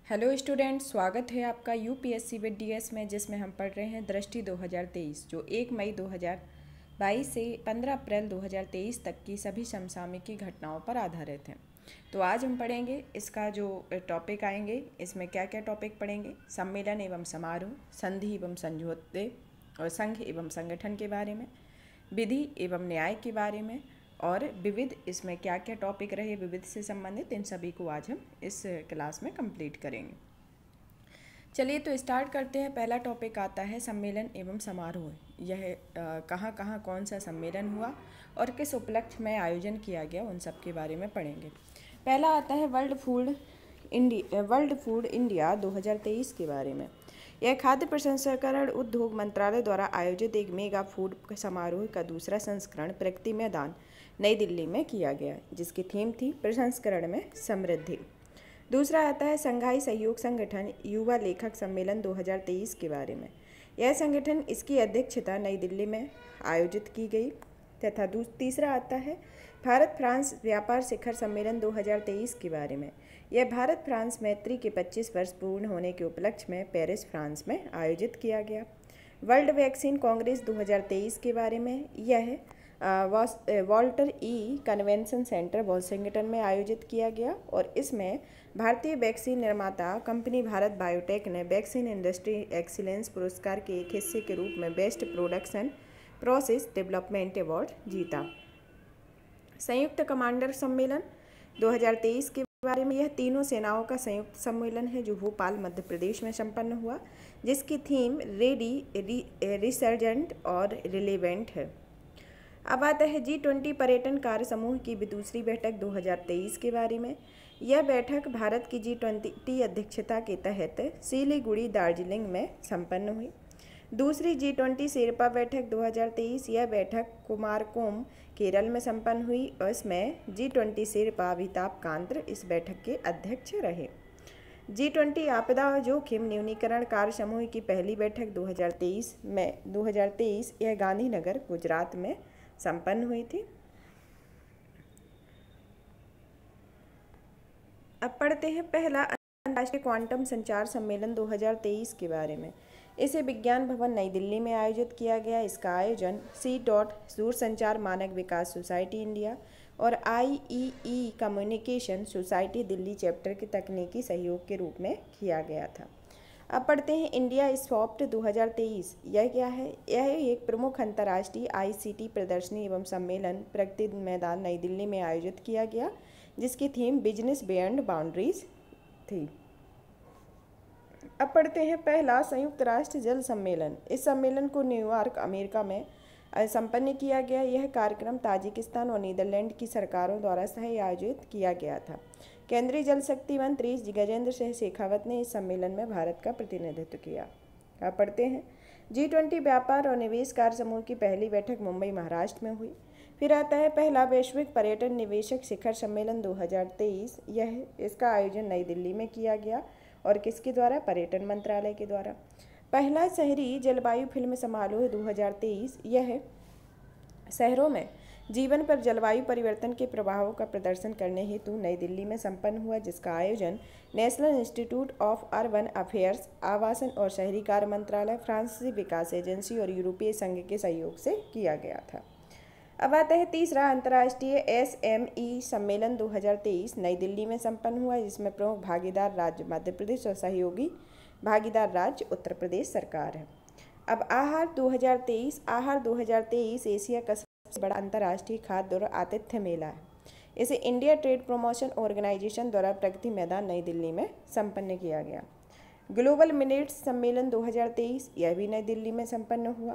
Hello students, स्वागत है आपका यूपीएससी विद डीएस में, जिसमें हम पढ़ रहे हैं दृष्टि 2023 जो 1 मई 2022 से 15 अप्रैल 2023 तक की सभी समसामयिकी घटनाओं पर आधारित है। तो आज हम पढ़ेंगे इसका जो टॉपिक आएंगे, इसमें क्या क्या टॉपिक पढ़ेंगे। सम्मेलन एवं समारोह, संधि एवं समझौते और संघ एवं संगठन के बारे में, विधि एवं न्याय के बारे में, और विविध, इसमें क्या क्या टॉपिक रहे विविध से संबंधित, इन सभी को आज हम इस क्लास में कंप्लीट करेंगे। चलिए तो स्टार्ट करते हैं। पहला टॉपिक आता है सम्मेलन एवं समारोह। यह कहाँ कहाँ कौन सा सम्मेलन हुआ और किस उपलक्ष्य में आयोजन किया गया, उन सब के बारे में पढ़ेंगे। पहला आता है वर्ल्ड फूड इंडिया 2023 के बारे में। यह खाद्य प्रसंस्करण उद्योग मंत्रालय द्वारा आयोजित एक मेगा फूड समारोह का दूसरा संस्करण प्रगति मैदान नई दिल्ली में किया गया, जिसकी थीम थी प्रसंस्करण में समृद्धि। दूसरा आता है संघाई सहयोग संगठन युवा लेखक सम्मेलन 2023 के बारे में। यह संगठन, इसकी अध्यक्षता नई दिल्ली में आयोजित की गई। तथा तीसरा आता है भारत फ्रांस व्यापार शिखर सम्मेलन 2023 के बारे में। यह भारत फ्रांस मैत्री के 25 वर्ष पूर्ण होने के उपलक्ष्य में पेरिस, फ्रांस में आयोजित किया गया। वर्ल्ड वैक्सीन कांग्रेस 2023 के बारे में। यह वॉल्टर ई कन्वेंशन सेंटर वाशिंगटन में आयोजित किया गया और इसमें भारतीय वैक्सीन निर्माता कंपनी भारत बायोटेक ने वैक्सीन इंडस्ट्री एक्सीलेंस पुरस्कार के एक हिस्से के रूप में best production process development award जीता। संयुक्त कमांडर सम्मेलन 2023 के बारे में। यह तीनों सेनाओं का संयुक्त सम्मेलन है जो भोपाल, मध्य प्रदेश में संपन्न हुआ, जिसकी थीम रेडी, रिसर्जेंट और रिलेवेंट है। अब आता है G20 पर्यटन कार्य समूह की दूसरी बैठक 2023 के बारे में। यह बैठक भारत की G20 अध्यक्षता के तहत सिलीगुड़ी, दार्जिलिंग में संपन्न हुई। दूसरी G20 शेरपा बैठक 2023। यह बैठक कुमारकोम, केरल में संपन्न हुई और इसमें G20 शेरपा अमिताभ कांत इस बैठक के अध्यक्ष रहे। G20 आपदा और जोखिम न्यूनीकरण कार्य समूह की पहली बैठक 2023 यह गांधीनगर, गुजरात में संपन्न हुई थी। अब पढ़ते हैं पहला अंतर्राष्ट्रीय क्वांटम संचार सम्मेलन 2023 के बारे में। इसे विज्ञान भवन नई दिल्ली में आयोजित किया गया। इसका आयोजन दूरसंचार मानक विकास सोसाइटी इंडिया और IEEE communication society Delhi chapter के तकनीकी सहयोग के रूप में किया गया था। अब पढ़ते हैं इंडिया सॉफ्ट 2023। यह क्या है? यह एक प्रमुख अंतर्राष्ट्रीय ICT प्रदर्शनी एवं सम्मेलन प्रगति मैदान नई दिल्ली में आयोजित किया गया, जिसकी थीम बिजनेस बियॉन्ड बाउंड्रीज थी। अब पढ़ते हैं पहला संयुक्त राष्ट्र जल सम्मेलन। इस सम्मेलन को न्यूयॉर्क, अमेरिका में संपन्न किया गया। यह कार्यक्रम ताजिकिस्तान और नीदरलैंड की सरकारों द्वारा सह आयोजित किया गया था। केंद्रीय जल शक्ति मंत्री गजेंद्र सिंह शेखावत ने इस सम्मेलन में भारत का प्रतिनिधित्व किया। अब पढ़ते हैं G20 व्यापार और निवेश कार्य समूह की पहली बैठक मुंबई, महाराष्ट्र में हुई। फिर आता है पहला वैश्विक पर्यटन निवेशक शिखर सम्मेलन 2023। इसका आयोजन नई दिल्ली में किया गया और किसके द्वारा? पर्यटन मंत्रालय के द्वारा। पहला शहरी जलवायु फिल्म समारोह 2023। यह शहरों में जीवन पर जलवायु परिवर्तन के प्रभावों का प्रदर्शन करने हेतु नई दिल्ली में संपन्न हुआ, जिसका आयोजन national institute of urban affairs, आवासन और शहरी कार्य मंत्रालय, फ्रांसीसी विकास एजेंसी और यूरोपीय संघ के सहयोग से किया गया था। अब आता है तीसरा अंतर्राष्ट्रीय SME सम्मेलन 2023 नई दिल्ली में संपन्न हुआ, जिसमें प्रमुख भागीदार राज्य मध्य प्रदेश और सहयोगी भागीदार राज्य उत्तर प्रदेश सरकार है। अब आहार 2023 एशिया का सबसे बड़ा अंतर्राष्ट्रीय खाद्य और आतिथ्य मेला है। इसे इंडिया ट्रेड प्रमोशन ऑर्गेनाइजेशन द्वारा प्रगति मैदान नई दिल्ली में संपन्न किया गया। ग्लोबल मिलेट्स सम्मेलन 2023। यह भी नई दिल्ली में संपन्न हुआ।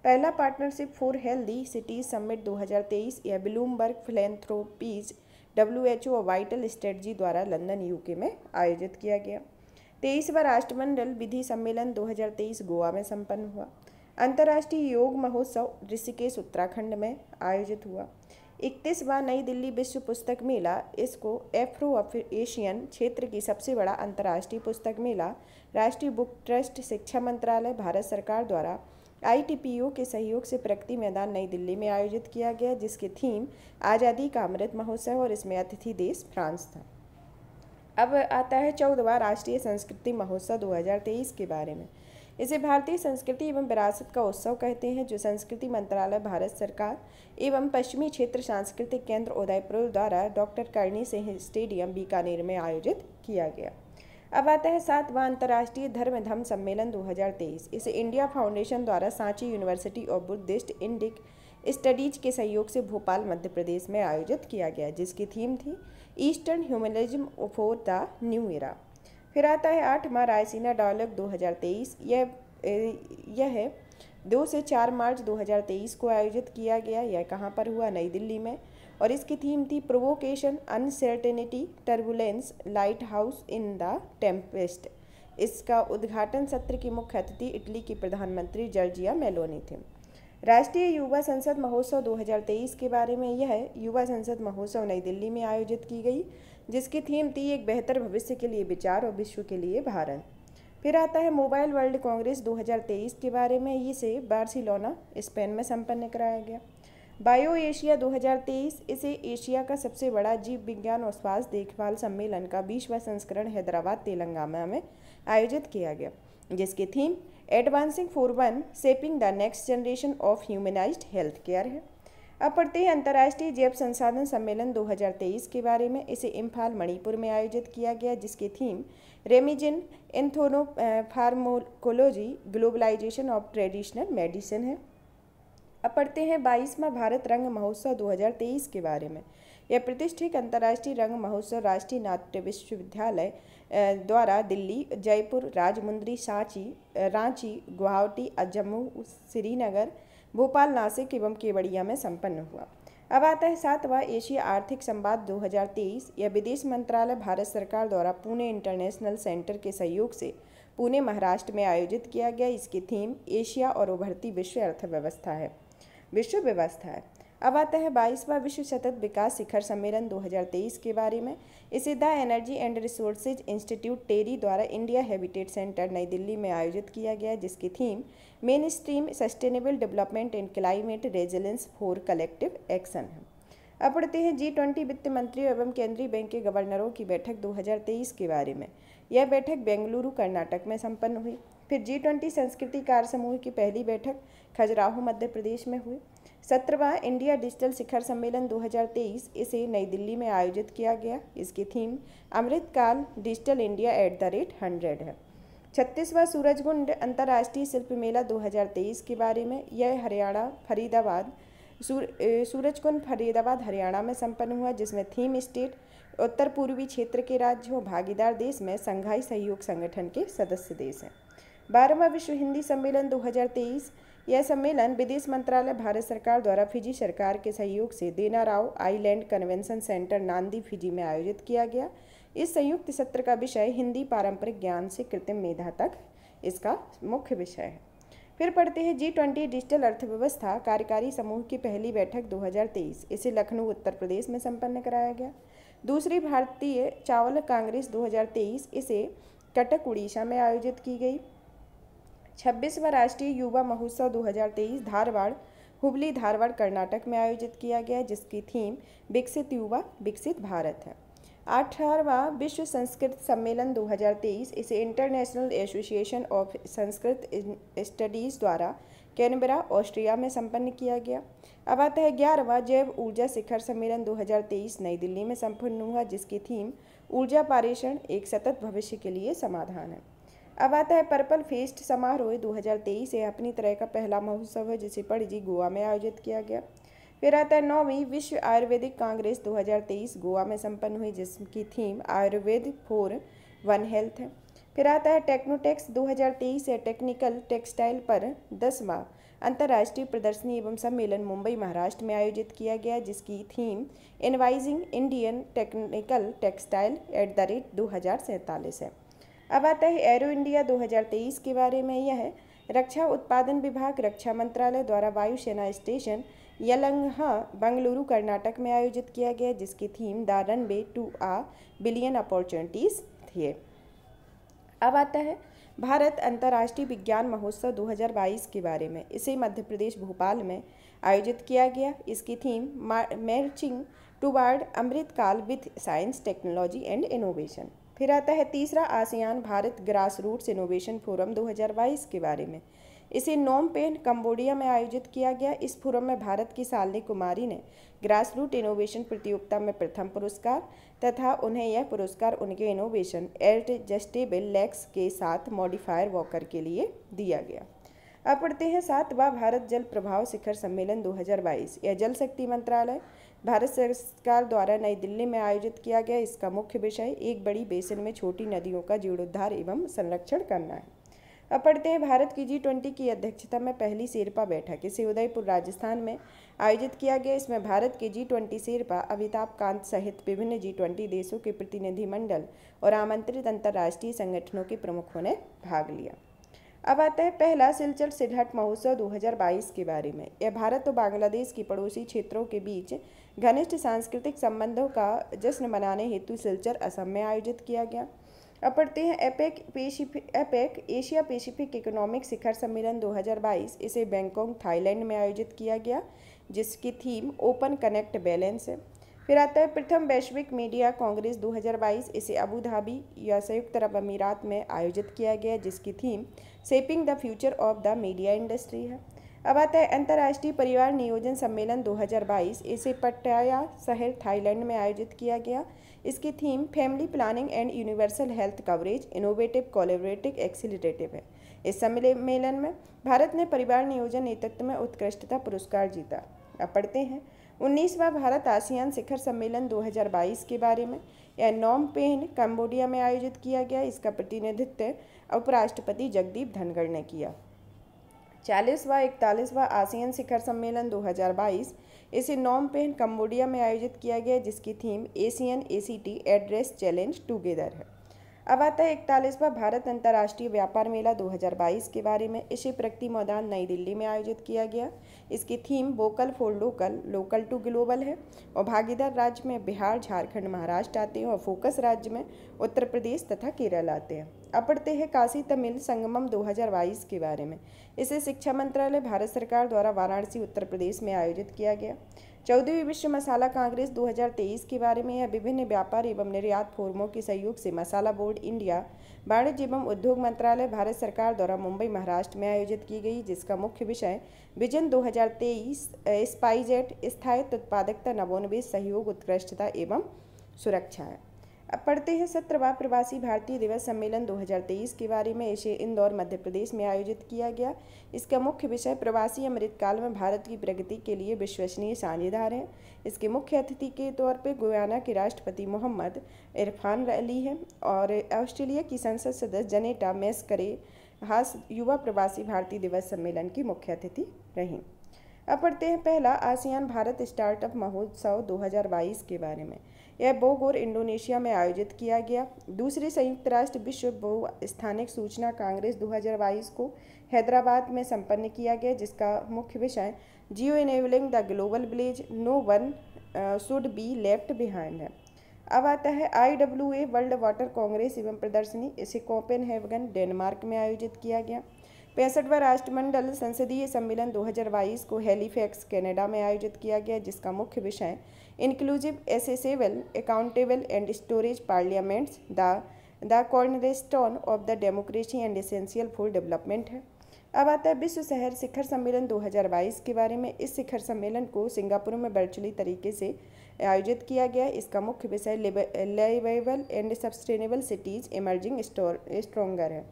पहला partnership for healthy cities summit 2023। यह ब्लूमबर्ग फिलैंथ्रोपीज, WHO और वाइटल स्ट्रेटजी द्वारा लंदन, UK में आयोजित किया गया। 23वां राष्ट्रमंडल विधि सम्मेलन 2023 गोवा में संपन्न हुआ। अंतर्राष्ट्रीय योग महोत्सव ऋषिकेश, उत्तराखंड में आयोजित हुआ। 31वां नई दिल्ली विश्व पुस्तक मेला, इसको एफ्रो एशियन क्षेत्र की सबसे बड़ा अंतर्राष्ट्रीय पुस्तक मेला राष्ट्रीय बुक ट्रस्ट, शिक्षा मंत्रालय, भारत सरकार द्वारा ITPO के सहयोग से प्रगति मैदान नई दिल्ली में आयोजित किया गया, जिसकी थीम आज़ादी का अमृत महोत्सव और इसमें अतिथि देश फ्रांस था। अब आता है 14वां राष्ट्रीय संस्कृति महोत्सव 2023 के बारे में। इसे भारतीय संस्कृति एवं विरासत का उत्सव कहते हैं, जो संस्कृति मंत्रालय, भारत सरकार एवं पश्चिमी क्षेत्र सांस्कृतिक केंद्र उदयपुर द्वारा डॉक्टर करणी सिंह स्टेडियम बीकानेर में आयोजित किया गया। अब आता है 7वां अंतर्राष्ट्रीय धर्म धम्म सम्मेलन 2023। इसे इंडिया फाउंडेशन द्वारा Sanchi university of Buddhist Indic studies के सहयोग से भोपाल मध्य प्रदेश में आयोजित किया गया, जिसकी थीम थी eastern humanism for the new era. फिर आता है 8वां रायसीना डायलॉग 2023। यह 2 से 4 मार्च 2023 को आयोजित किया गया। यह कहाँ पर हुआ? नई दिल्ली में। और इसकी थीम थी provocation, uncertainty, turbulence, light house in the Tempest. इसका उद्घाटन सत्र की मुख्य अतिथि इटली की प्रधानमंत्री जॉर्जिया मेलोनी थे। राष्ट्रीय युवा संसद महोत्सव 2023 के बारे में। यह युवा संसद महोत्सव नई दिल्ली में आयोजित की गई, जिसकी थीम थी एक बेहतर भविष्य के लिए विचार और विश्व के लिए भारत। फिर आता है मोबाइल वर्ल्ड कांग्रेस 2023 के बारे में। इसे बार्सिलोना स्पेन में संपन्न कराया गया। Bio Asia 2023। इसे एशिया का सबसे बड़ा जीव विज्ञान और स्वास्थ्य देखभाल सम्मेलन का 20वां संस्करण हैदराबाद तेलंगाना में आयोजित किया गया, जिसकी theme advancing for one, shaping the next generation of humanised health care है। अब पढ़ते हैं अंतर्राष्ट्रीय जैव संसाधन सम्मेलन 2023 के बारे में। इसे इम्फाल मणिपुर में आयोजित किया गया, जिसकी theme reimagining ethnopharmacology, globalisation of traditional medicine है। अब पढ़ते हैं 22वां भारत रंग महोत्सव 2023 के बारे में। यह प्रतिष्ठित अंतर्राष्ट्रीय रंग महोत्सव राष्ट्रीय नाट्य विश्वविद्यालय द्वारा दिल्ली, जयपुर, राजमुंद्री, सांची, रांची, गुवाहाटी, जम्मू, श्रीनगर, भोपाल, नासिक एवं केवड़िया में संपन्न हुआ। अब आता है 7वां एशिया आर्थिक संवाद 2023। यह विदेश मंत्रालय, भारत सरकार द्वारा पुणे इंटरनेशनल सेंटर के सहयोग से पुणे, महाराष्ट्र में आयोजित किया गया। इसकी थीम एशिया और उभरती विश्व अर्थव्यवस्था है, विश्व व्यवस्था है। अब आता है 22वां विश्व सतत विकास शिखर सम्मेलन 2023 के बारे में। इसे the energy and resources institute TERI द्वारा इंडिया हैबिटेट सेंटर नई दिल्ली में आयोजित किया गया, जिसकी theme main stream sustainable development and climate resilience for collective action है। अब पढ़ते हैं G20 वित्त मंत्रियों एवं केंद्रीय बैंक के गवर्नरों की बैठक 2023 के बारे में। यह बैठक बेंगलुरु, कर्नाटक में संपन्न हुई। फिर G20 संस्कृति कार्य समूह की पहली बैठक खजुराहो, मध्य प्रदेश में हुई। 17वां इंडिया डिजिटल शिखर सम्मेलन 2023। इसे नई दिल्ली में आयोजित किया गया। इसकी थीम अमृतकाल डिजिटल इंडिया @100 है। 36वां सूरजकुंड अंतर्राष्ट्रीय शिल्प मेला 2023 के बारे में। यह हरियाणा फरीदाबाद सूरजकुंड फरीदाबाद हरियाणा में संपन्न हुआ, जिसमें थीम स्टेट उत्तर पूर्वी क्षेत्र के राज्यों भागीदार देश में संघाई सहयोग संगठन के सदस्य देश हैं। 12वां विश्व हिंदी सम्मेलन 2023। यह सम्मेलन विदेश मंत्रालय, भारत सरकार द्वारा फिजी सरकार के सहयोग से देनाराव आइलैंड कन्वेंशन सेंटर नांदी, फिजी में आयोजित किया गया। इस संयुक्त सत्र का विषय हिंदी पारंपरिक ज्ञान से कृत्रिम मेधा तक इसका मुख्य विषय है। फिर पढ़ते हैं G20 डिजिटल अर्थव्यवस्था कार्यकारी समूह की पहली बैठक 2023। इसे लखनऊ, उत्तर प्रदेश में संपन्न कराया गया। दूसरी भारतीय चावल कांग्रेस 2023। इसे कटक, उड़ीसा में आयोजित की गई। 26वां राष्ट्रीय युवा महोत्सव 2023 धारवाड़, हुबली, धारवाड़, कर्नाटक में आयोजित किया गया, जिसकी थीम विकसित युवा, विकसित भारत है। 18वां विश्व संस्कृत सम्मेलन 2023। इसे international association of Sanskrit studies द्वारा कैनबरा, ऑस्ट्रिया में संपन्न किया गया। अब आता है 11वां जैव ऊर्जा शिखर सम्मेलन 2023 नई दिल्ली में संपन्न हुआ, जिसकी थीम ऊर्जा पारेषण, एक सतत भविष्य के लिए समाधान है। अब आता है पर्पल फेस्ट समारोह 2023। यह अपनी तरह का पहला महोत्सव है, जिसे पणजी, गोवा में आयोजित किया गया। फिर आता है 9वीं विश्व आयुर्वेदिक कांग्रेस 2023 गोवा में संपन्न हुई, जिसकी theme Ayurveda for one health है। फिर आता है टेक्नोटेक्स 2023। या टेक्निकल टेक्सटाइल पर 10वां अंतर्राष्ट्रीय प्रदर्शनी एवं सम्मेलन मुंबई, महाराष्ट्र में आयोजित किया गया, जिसकी थीम इनवाइजिंग इंडियन टेक्निकल टेक्सटाइल @2047 है। अब आता है एरो इंडिया 2023 के बारे में। यह रक्षा उत्पादन विभाग, रक्षा मंत्रालय द्वारा वायुसेना स्टेशन यलहंका, बेंगलुरु, कर्नाटक में आयोजित किया गया, जिसकी theme the runway to a billion opportunities थी। अब आता है भारत अंतर्राष्ट्रीय विज्ञान महोत्सव 2022 के बारे में। इसे मध्य प्रदेश, भोपाल में आयोजित किया गया। इसकी theme marching toward Amritkaal with science, technology and innovation. फिर आता है तीसरा ASEAN Bharat grass roots innovation forum 2022 के बारे में। इसे नोम पेन कंबोडिया में आयोजित किया गया। इस फोरम में भारत की शालिनी कुमारी ने ग्रास रूट इनोवेशन प्रतियोगिता में प्रथम पुरस्कार तथा उन्हें यह पुरस्कार उनके इनोवेशन एडजस्टेबल लेग्स के साथ मॉडिफायर वॉकर के लिए दिया गया। अब पढ़ते हैं सातवां भारत जल प्रभाव शिखर सम्मेलन 2022। यह जल शक्ति मंत्रालय भारत सरकार द्वारा नई दिल्ली में आयोजित किया गया। इसका मुख्य विषय एक बड़ी बेसिन में छोटी नदियों का जीर्णोद्धार एवं संरक्षण करना है। अब पढ़ते हैं भारत की G20 की अध्यक्षता में पहली शेरपा बैठक इसे उदयपुर राजस्थान में आयोजित किया गया। इसमें भारत के G20 शेरपा अमिताभ कांत सहित विभिन्न G20 देशों के प्रतिनिधिमंडल और आमंत्रित अंतर्राष्ट्रीय संगठनों के प्रमुखों ने भाग लिया। अब आता है पहला सिलचर सिलहट महोत्सव 2022 के बारे में। यह भारत और बांग्लादेश की पड़ोसी क्षेत्रों के बीच घनिष्ठ सांस्कृतिक संबंधों का जश्न मनाने हेतु सिलचर असम में आयोजित किया गया। अब पढ़ते हैं एपेक एशिया पैसिफिक इकोनॉमिक शिखर सम्मेलन 2022। इसे बैंकॉक थाईलैंड में आयोजित किया गया, जिसकी थीम ओपन कनेक्ट बैलेंस है। फिर आता है प्रथम वैश्विक मीडिया कांग्रेस 2022। इसे अबू धाबी या संयुक्त अरब अमीरात में आयोजित किया गया, जिसकी theme shaping the future of the media industry है। अब आता है अंतर्राष्ट्रीय परिवार नियोजन सम्मेलन 2022। इसे पट्टाया शहर थाईलैंड में आयोजित किया गया। इसकी theme family planning and universal health coverage innovative collaborative accelerative है। इस सम्मेलन में भारत ने परिवार नियोजन नेतृत्व में उत्कृष्टता पुरस्कार जीता। अब पढ़ते हैं 19वां भारत आसियान शिखर सम्मेलन 2022 के बारे में। यह नोम पेन कंबोडिया में आयोजित किया गया। इसका प्रतिनिधित्व उपराष्ट्रपति जगदीप धनखड़ ने किया। 40वां 41वां आसियान शिखर सम्मेलन 2022। इसे नोम पेन कंबोडिया में आयोजित किया गया, जिसकी theme Asian ACT address challenge together है। अब आता है 41वां भारत अंतर्राष्ट्रीय व्यापार मेला 2022 के बारे में। इसे प्रगति मैदान नई दिल्ली में आयोजित किया गया। इसकी theme vocal for local local to global है और भागीदार राज्य में बिहार, झारखंड, महाराष्ट्र आते हैं और फोकस राज्य में उत्तर प्रदेश तथा केरल आते हैं। अब पढ़ते हैं काशी तमिल संगमम 2022 के बारे में। इसे शिक्षा मंत्रालय भारत सरकार द्वारा वाराणसी उत्तर प्रदेश में आयोजित किया गया। 14वीं विश्व मसाला कांग्रेस 2023 के बारे में। यह विभिन्न व्यापार एवं निर्यात फोरमों के सहयोग से मसाला बोर्ड इंडिया, वाणिज्य एवं उद्योग मंत्रालय भारत सरकार द्वारा मुंबई महाराष्ट्र में आयोजित की गई, जिसका मुख्य विषय विजन 2023 स्पाइजेट स्थायित्व उत्पादकता नवोन्मेष सहयोग उत्कृष्टता एवं सुरक्षा है। अब पढ़ते हैं 17वां प्रवासी भारतीय दिवस सम्मेलन 2023 के बारे में। इसे इंदौर मध्य प्रदेश में आयोजित किया गया। इसका मुख्य विषय प्रवासी अमृतकाल में भारत की प्रगति के लिए विश्वसनीय साझेदार हैं। इसके मुख्य अतिथि के तौर पर गुयाना के राष्ट्रपति मोहम्मद इरफान अली हैं और ऑस्ट्रेलिया की संसद सदस्य जनेटा मैसकरे हास युवा प्रवासी भारतीय दिवस सम्मेलन की मुख्य अतिथि रहीं। अब पढ़ते हैं पहला आसियान भारत स्टार्टअप महोत्सव 2022 के बारे में। यह बोगोर इंडोनेशिया में आयोजित किया गया। दूसरी संयुक्त राष्ट्र विश्व बहुस्थानिक सूचना कांग्रेस 2022 को हैदराबाद में संपन्न किया गया, जिसका मुख्य विषय geo enabling the global village no one should be left behind है। अब आता है IWA वर्ल्ड वाटर कांग्रेस एवं प्रदर्शनी। इसे कोपेनहेगन डेनमार्क में आयोजित किया गया। 65वां राष्ट्रमंडल संसदीय सम्मेलन 2022 को हैलीफैक्स कनाडा में आयोजित किया गया, जिसका मुख्य विषय inclusive accessible accountable and storage parliaments the cornerstone of the democracy and essential for development है। अब आता है विश्व शहर शिखर सम्मेलन 2022 के बारे में। इस शिखर सम्मेलन को सिंगापुर में वर्चुअली तरीके से आयोजित किया गया। इसका मुख्य विषय liveable and sustainable cities emerging stronger है।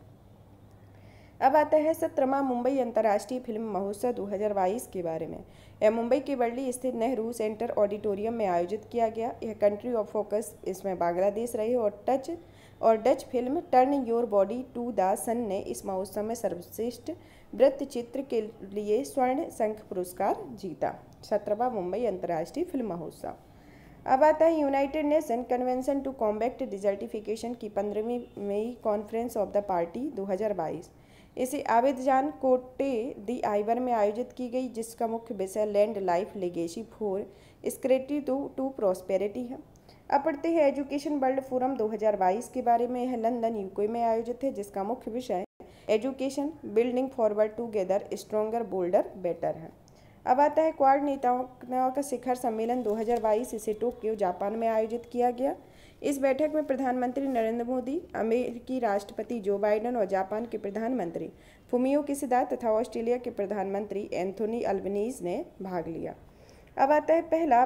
अब आता है 17वां मुंबई अंतर्राष्ट्रीय फिल्म महोत्सव 2022 के बारे में। यह मुंबई के वर्ली स्थित नेहरू सेंटर ऑडिटोरियम में आयोजित किया गया। यह कंट्री ऑफ फोकस इसमें बांग्लादेश रही और Dutch film turn your body to the sun ने इस महोत्सव में सर्वश्रेष्ठ वृत्तचित्र के लिए स्वर्ण शंख पुरस्कार जीता। 17वां मुंबई अंतर्राष्ट्रीय फिल्म महोत्सव। अब आता है United Nation Convention to combat desertification की 15वीं मई कॉन्फ्रेंस ऑफ द पार्टी 2022। इसे आबिदजान कोटे दी आइवर में आयोजित की गई, जिसका मुख्य विषय land life legacy for scarcity to prosperity है। अब पढ़ते हैं एजुकेशन वर्ल्ड फोरम 2022 के बारे में। यह लंदन यूके में आयोजित है, जिसका मुख्य विषय education building forward together stronger boulder better है। अब आता है क्वाड नेताओं का शिखर सम्मेलन 2022। इसे टोक्यो जापान में आयोजित किया गया। इस बैठक में प्रधानमंत्री नरेंद्र मोदी, अमेरिकी राष्ट्रपति जो बाइडेन और जापान के प्रधानमंत्री फुमियो किशिदा तथा ऑस्ट्रेलिया के प्रधानमंत्री एंथोनी अल्बनीज ने भाग लिया। अब आता है पहला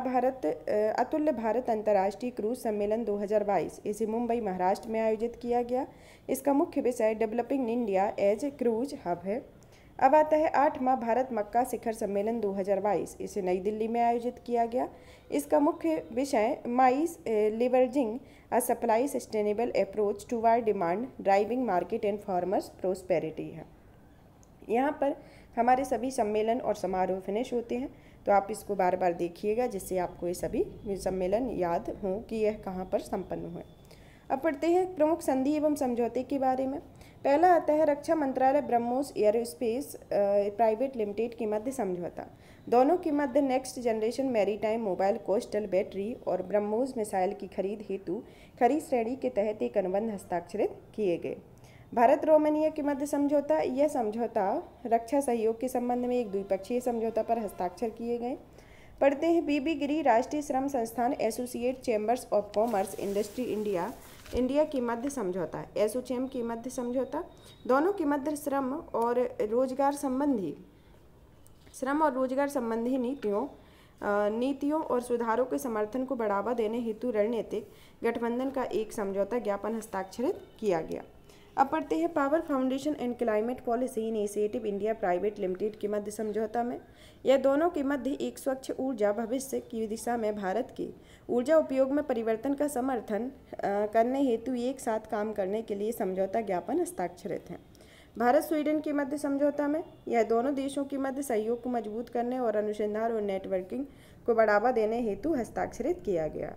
अतुल्य भारत अंतर्राष्ट्रीय क्रूज सम्मेलन 2022। इसे मुंबई महाराष्ट्र में आयोजित किया गया। इसका मुख्य विषय developing India as cruise hub है। अब आता है 8वां भारत मक्का शिखर सम्मेलन 2022। इसे नई दिल्ली में आयोजित किया गया। इसका मुख्य विषय maize leveraging a supply sustainable approach toward demand driving market and farmers prosperity है। यहाँ पर हमारे सभी सम्मेलन और समारोह फिनिश होते हैं, तो आप इसको बार बार देखिएगा जिससे आपको ये सभी सम्मेलन याद हों कि यह कहाँ पर संपन्न हुए। अब पढ़ते हैं प्रमुख संधि एवं समझौते के बारे में। पहला आता है रक्षा मंत्रालय ब्रह्मोस एयरोस्पेस प्राइवेट लिमिटेड के मध्य समझौता। दोनों के मध्य next generation maritime mobile coastal battery और ब्रह्मोस मिसाइल की खरीद हेतु खरीद श्रेणी के तहत एक अनुबंध हस्ताक्षरित किए गए। भारत रोमानिया के मध्य समझौता। यह समझौता रक्षा सहयोग के संबंध में एक द्विपक्षीय समझौता पर हस्ताक्षर किए गए। पढ़ते हैं बीबी गिरी राष्ट्रीय श्रम संस्थान associate chambers of commerce industry India के मध्य समझौता। एसोचैम के मध्य समझौता। दोनों के मध्य श्रम और रोजगार संबंधी नीतियों और सुधारों के समर्थन को बढ़ावा देने हेतु रणनीतिक गठबंधन का एक समझौता ज्ञापन हस्ताक्षरित किया गया। अब पढ़ते हैं power foundation and climate policy initiative India private limited के मध्य समझौता में। यह दोनों के मध्य एक स्वच्छ ऊर्जा भविष्य की दिशा में भारत के ऊर्जा उपयोग में परिवर्तन का समर्थन करने हेतु एक साथ काम करने के लिए समझौता ज्ञापन हस्ताक्षरित हैं। भारत स्वीडन के मध्य समझौता में यह दोनों देशों के मध्य सहयोग को मजबूत करने और अनुसंधान और नेटवर्किंग को बढ़ावा देने हेतु हस्ताक्षरित किया गया।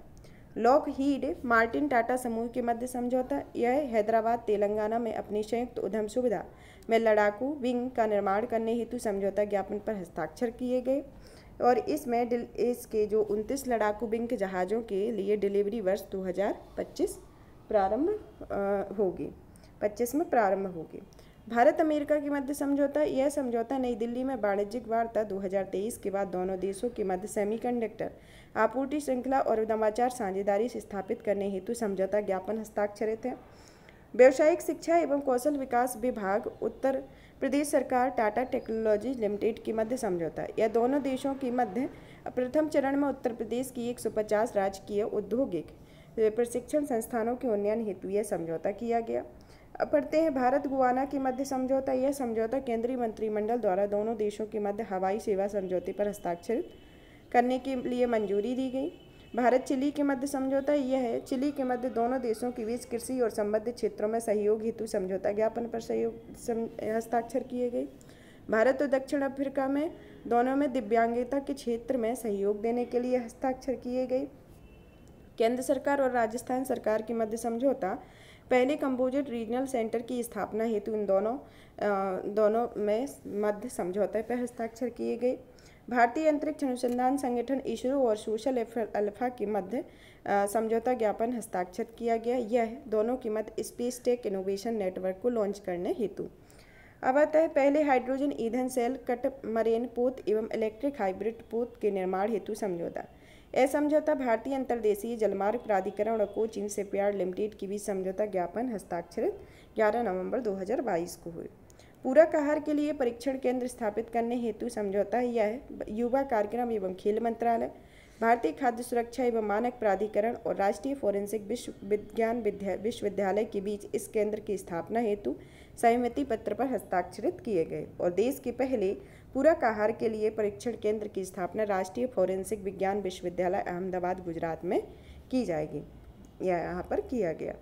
लॉकहीड मार्टिन टाटा समूह के मध्य समझौता। यह हैदराबाद तेलंगाना में अपनी संयुक्त उद्यम सुविधा में लड़ाकू विंग का निर्माण करने हेतु समझौता ज्ञापन पर हस्ताक्षर किए गए और इसमें इसके जो 29 लड़ाकू विंग जहाज़ों के लिए डिलीवरी वर्ष 2025 में प्रारंभ होगी। भारत अमेरिका के मध्य समझौता। यह समझौता नई दिल्ली में वाणिज्यिक वार्ता 2023 के बाद दोनों देशों के मध्य सेमीकंडक्टर आपूर्ति श्रृंखला और नवाचार साझेदारी से स्थापित करने हेतु समझौता ज्ञापन हस्ताक्षरित है। व्यावसायिक शिक्षा एवं कौशल विकास विभाग उत्तर प्रदेश सरकार टाटा टेक्नोलॉजी लिमिटेड के मध्य समझौता। यह दोनों देशों के मध्य प्रथम चरण में उत्तर प्रदेश की 150 राजकीय औद्योगिक प्रशिक्षण संस्थानों के उन्नयन हेतु यह समझौता किया गया। अब पढ़ते हैं भारत गुयाना के मध्य समझौता। यह समझौता केंद्रीय मंत्रिमंडल द्वारा दोनों देशों के मध्य हवाई सेवा समझौते पर हस्ताक्षरित करने के लिए मंजूरी दी गई। भारत चिली के मध्य समझौता। यह है चिली के मध्य दोनों देशों के बीच कृषि और संबद्ध क्षेत्रों में सहयोग हेतु समझौता ज्ञापन पर हस्ताक्षर किए गए। भारत और दक्षिण अफ्रीका में दोनों में दिव्यांगता के क्षेत्र में सहयोग देने के लिए हस्ताक्षर किए गए। केंद्र सरकार और राजस्थान सरकार के मध्य समझौता। पहले कंपोजिट रीजनल सेंटर की स्थापना हेतु इन दोनों में मध्य समझौते पर हस्ताक्षर किए गए। भारतीय अंतरिक्ष अनुसंधान संगठन इसरो और सोशल अल्फा के मध्य समझौता ज्ञापन हस्ताक्षर किया गया। यह दोनों के मध्य स्पेस टेक इनोवेशन नेटवर्क को लॉन्च करने हेतु। अब आता है पहले हाइड्रोजन ईंधन सेल कटमरेन पोत एवं इलेक्ट्रिक हाइब्रिड पोत के निर्माण हेतु समझौता। यह समझौता भारतीय अंतर्देशीय जलमार्ग प्राधिकरण और कोचीन शिपयार्ड लिमिटेड के बीच समझौता ज्ञापन हस्ताक्षरित 11 नवंबर 2022 को हुए। पूरक आहार के लिए परीक्षण केंद्र स्थापित करने हेतु समझौता। यह युवा कार्यक्रम एवं खेल मंत्रालय, भारतीय खाद्य सुरक्षा एवं मानक प्राधिकरण और राष्ट्रीय फोरेंसिक विश्वविद्यालय के बीच इस केंद्र की स्थापना हेतु सहमति पत्र पर हस्ताक्षरित किए गए और देश के पहले पूरक आहार के लिए परीक्षण केंद्र की स्थापना राष्ट्रीय फोरेंसिक विज्ञान विश्वविद्यालय अहमदाबाद गुजरात में की जाएगी। यह यहाँ पर किया गया।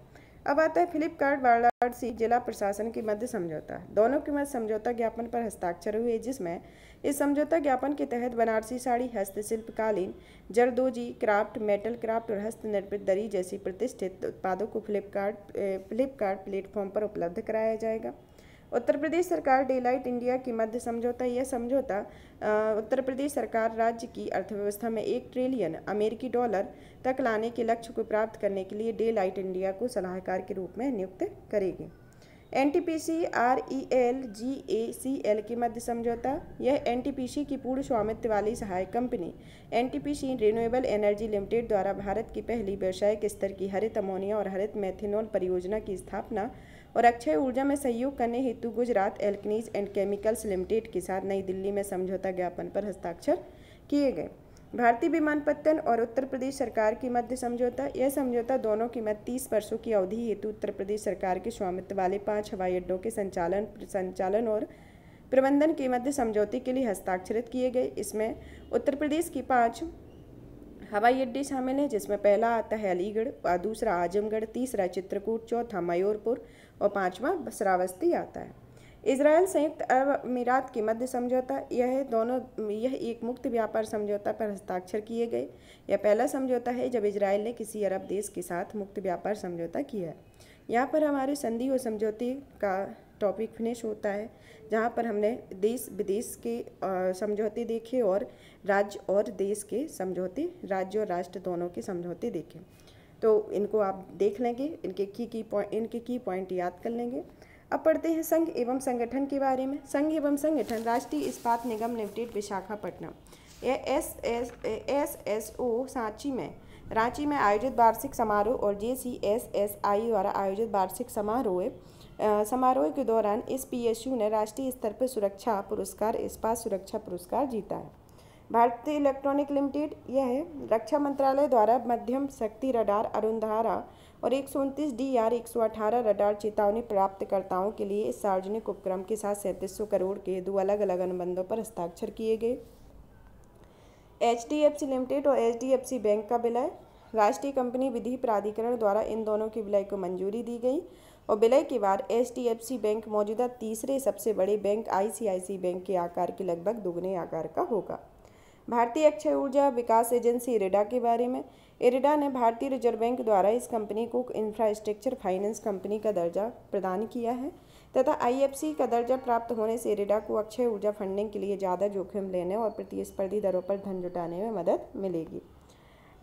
अब आता है फ्लिपकार्ट वाराणसी जिला प्रशासन के मध्य समझौता। दोनों के मध्य समझौता ज्ञापन पर हस्ताक्षर हुए, जिसमें इस समझौता ज्ञापन के तहत बनारसी साड़ी, हस्तशिल्प, कालीन, जरदोजी क्राफ्ट, मेटल क्राफ्ट और हस्तनिर्मित दरी जैसी प्रतिष्ठित उत्पादों को फ्लिपकार्ट प्लेटफॉर्म पर उपलब्ध कराया जाएगा। उत्तर प्रदेश सरकार डेलाइट इंडिया के मध्य समझौता। यह समझौता उत्तर प्रदेश सरकार राज्य की अर्थव्यवस्था में $1 ट्रिलियन अमेरिकी डॉलर तक लाने के लक्ष्य को प्राप्त करने के लिए डेलाइट इंडिया को सलाहकार के रूप में नियुक्त करेगी। NTPC REL GACL के मध्य समझौता। यह NTPC की पूर्ण स्वामित्व वाली सहायक company NTPC renewable energy limited द्वारा भारत की पहली व्यावसायिक स्तर की हरित अमोनिया और हरित मेथनॉल परियोजना की स्थापना और अक्षय ऊर्जा में सहयोग करने हेतु गुजरात एल्कनीज एंड केमिकल्स लिमिटेड के साथ नई दिल्ली में समझौता ज्ञापन पर हस्ताक्षर किए गए। भारतीय विमानपत्तन और उत्तर प्रदेश सरकार के मध्य समझौता। यह समझौता दोनों के मध्य 30 वर्षों की अवधि हेतु उत्तर प्रदेश सरकार के स्वामित्व वाले 5 हवाई अड्डों के संचालन और प्रबंधन के मध्य समझौते के लिए हस्ताक्षरित किए गए। इसमें उत्तर प्रदेश की 5 हवाई अड्डे शामिल हैं, जिसमें पहला आता है अलीगढ़, दूसरा आजमगढ़, तीसरा चित्रकूट, चौथा मयूरपुर और पांचवा श्रावस्ती आता है। इजराइल संयुक्त अरब अमीरात के मध्य समझौता। यह एक मुक्त व्यापार समझौता पर हस्ताक्षर किए गए। यह पहला समझौता है जब इजराइल ने किसी अरब देश के साथ मुक्त व्यापार समझौता किया है। यहाँ पर हमारे संधि और समझौते का टॉपिक फिनिश होता है, जहाँ पर हमने देश विदेश के समझौते देखे और राज्य और देश के समझौते, राज्य और राष्ट्र दोनों के समझौते देखे। तो इनको आप देख लेंगे, इनके की पॉइंट याद कर लेंगे। अब पढ़ते हैं संघ एवं संगठन के बारे में। संघ एवं संगठन राष्ट्रीय इस्पात निगम लिमिटेड विशाखापट्टनम। यह SSO रांची में आयोजित वार्षिक समारोह और JCSSI द्वारा आयोजित वार्षिक समारोह के दौरान इस PSU ने राष्ट्रीय स्तर पर सुरक्षा पुरस्कार, इस्पात सुरक्षा पुरस्कार जीता है। भारतीय इलेक्ट्रॉनिक लिमिटेड। यह रक्षा मंत्रालय द्वारा मध्यम शक्ति रडार अरुणधारा और 129 DR 118 रडार चेतावनी प्राप्तकर्ताओं के लिए इस सार्वजनिक उपक्रम के साथ 3700 करोड़ के 2 अलग अलग अनुबंधों पर हस्ताक्षर किए गए। HDFC लिमिटेड और HDFC बैंक का विलय। राष्ट्रीय कंपनी विधि प्राधिकरण द्वारा इन दोनों के विलय को मंजूरी दी गई और विलय के बाद HDFC बैंक मौजूदा तीसरे सबसे बड़े बैंक ICICI बैंक के आकार के लगभग दोगुने आकार का होगा। भारतीय अक्षय ऊर्जा विकास एजेंसी इरिडा के बारे में। इरिडा ने भारतीय रिजर्व बैंक द्वारा इस कंपनी को इंफ्रास्ट्रक्चर फाइनेंस कंपनी का दर्जा प्रदान किया है तथा IFC का दर्जा प्राप्त होने से इरिडा को अक्षय ऊर्जा फंडिंग के लिए ज़्यादा जोखिम लेने और प्रतिस्पर्धी दरों पर धन जुटाने में मदद मिलेगी।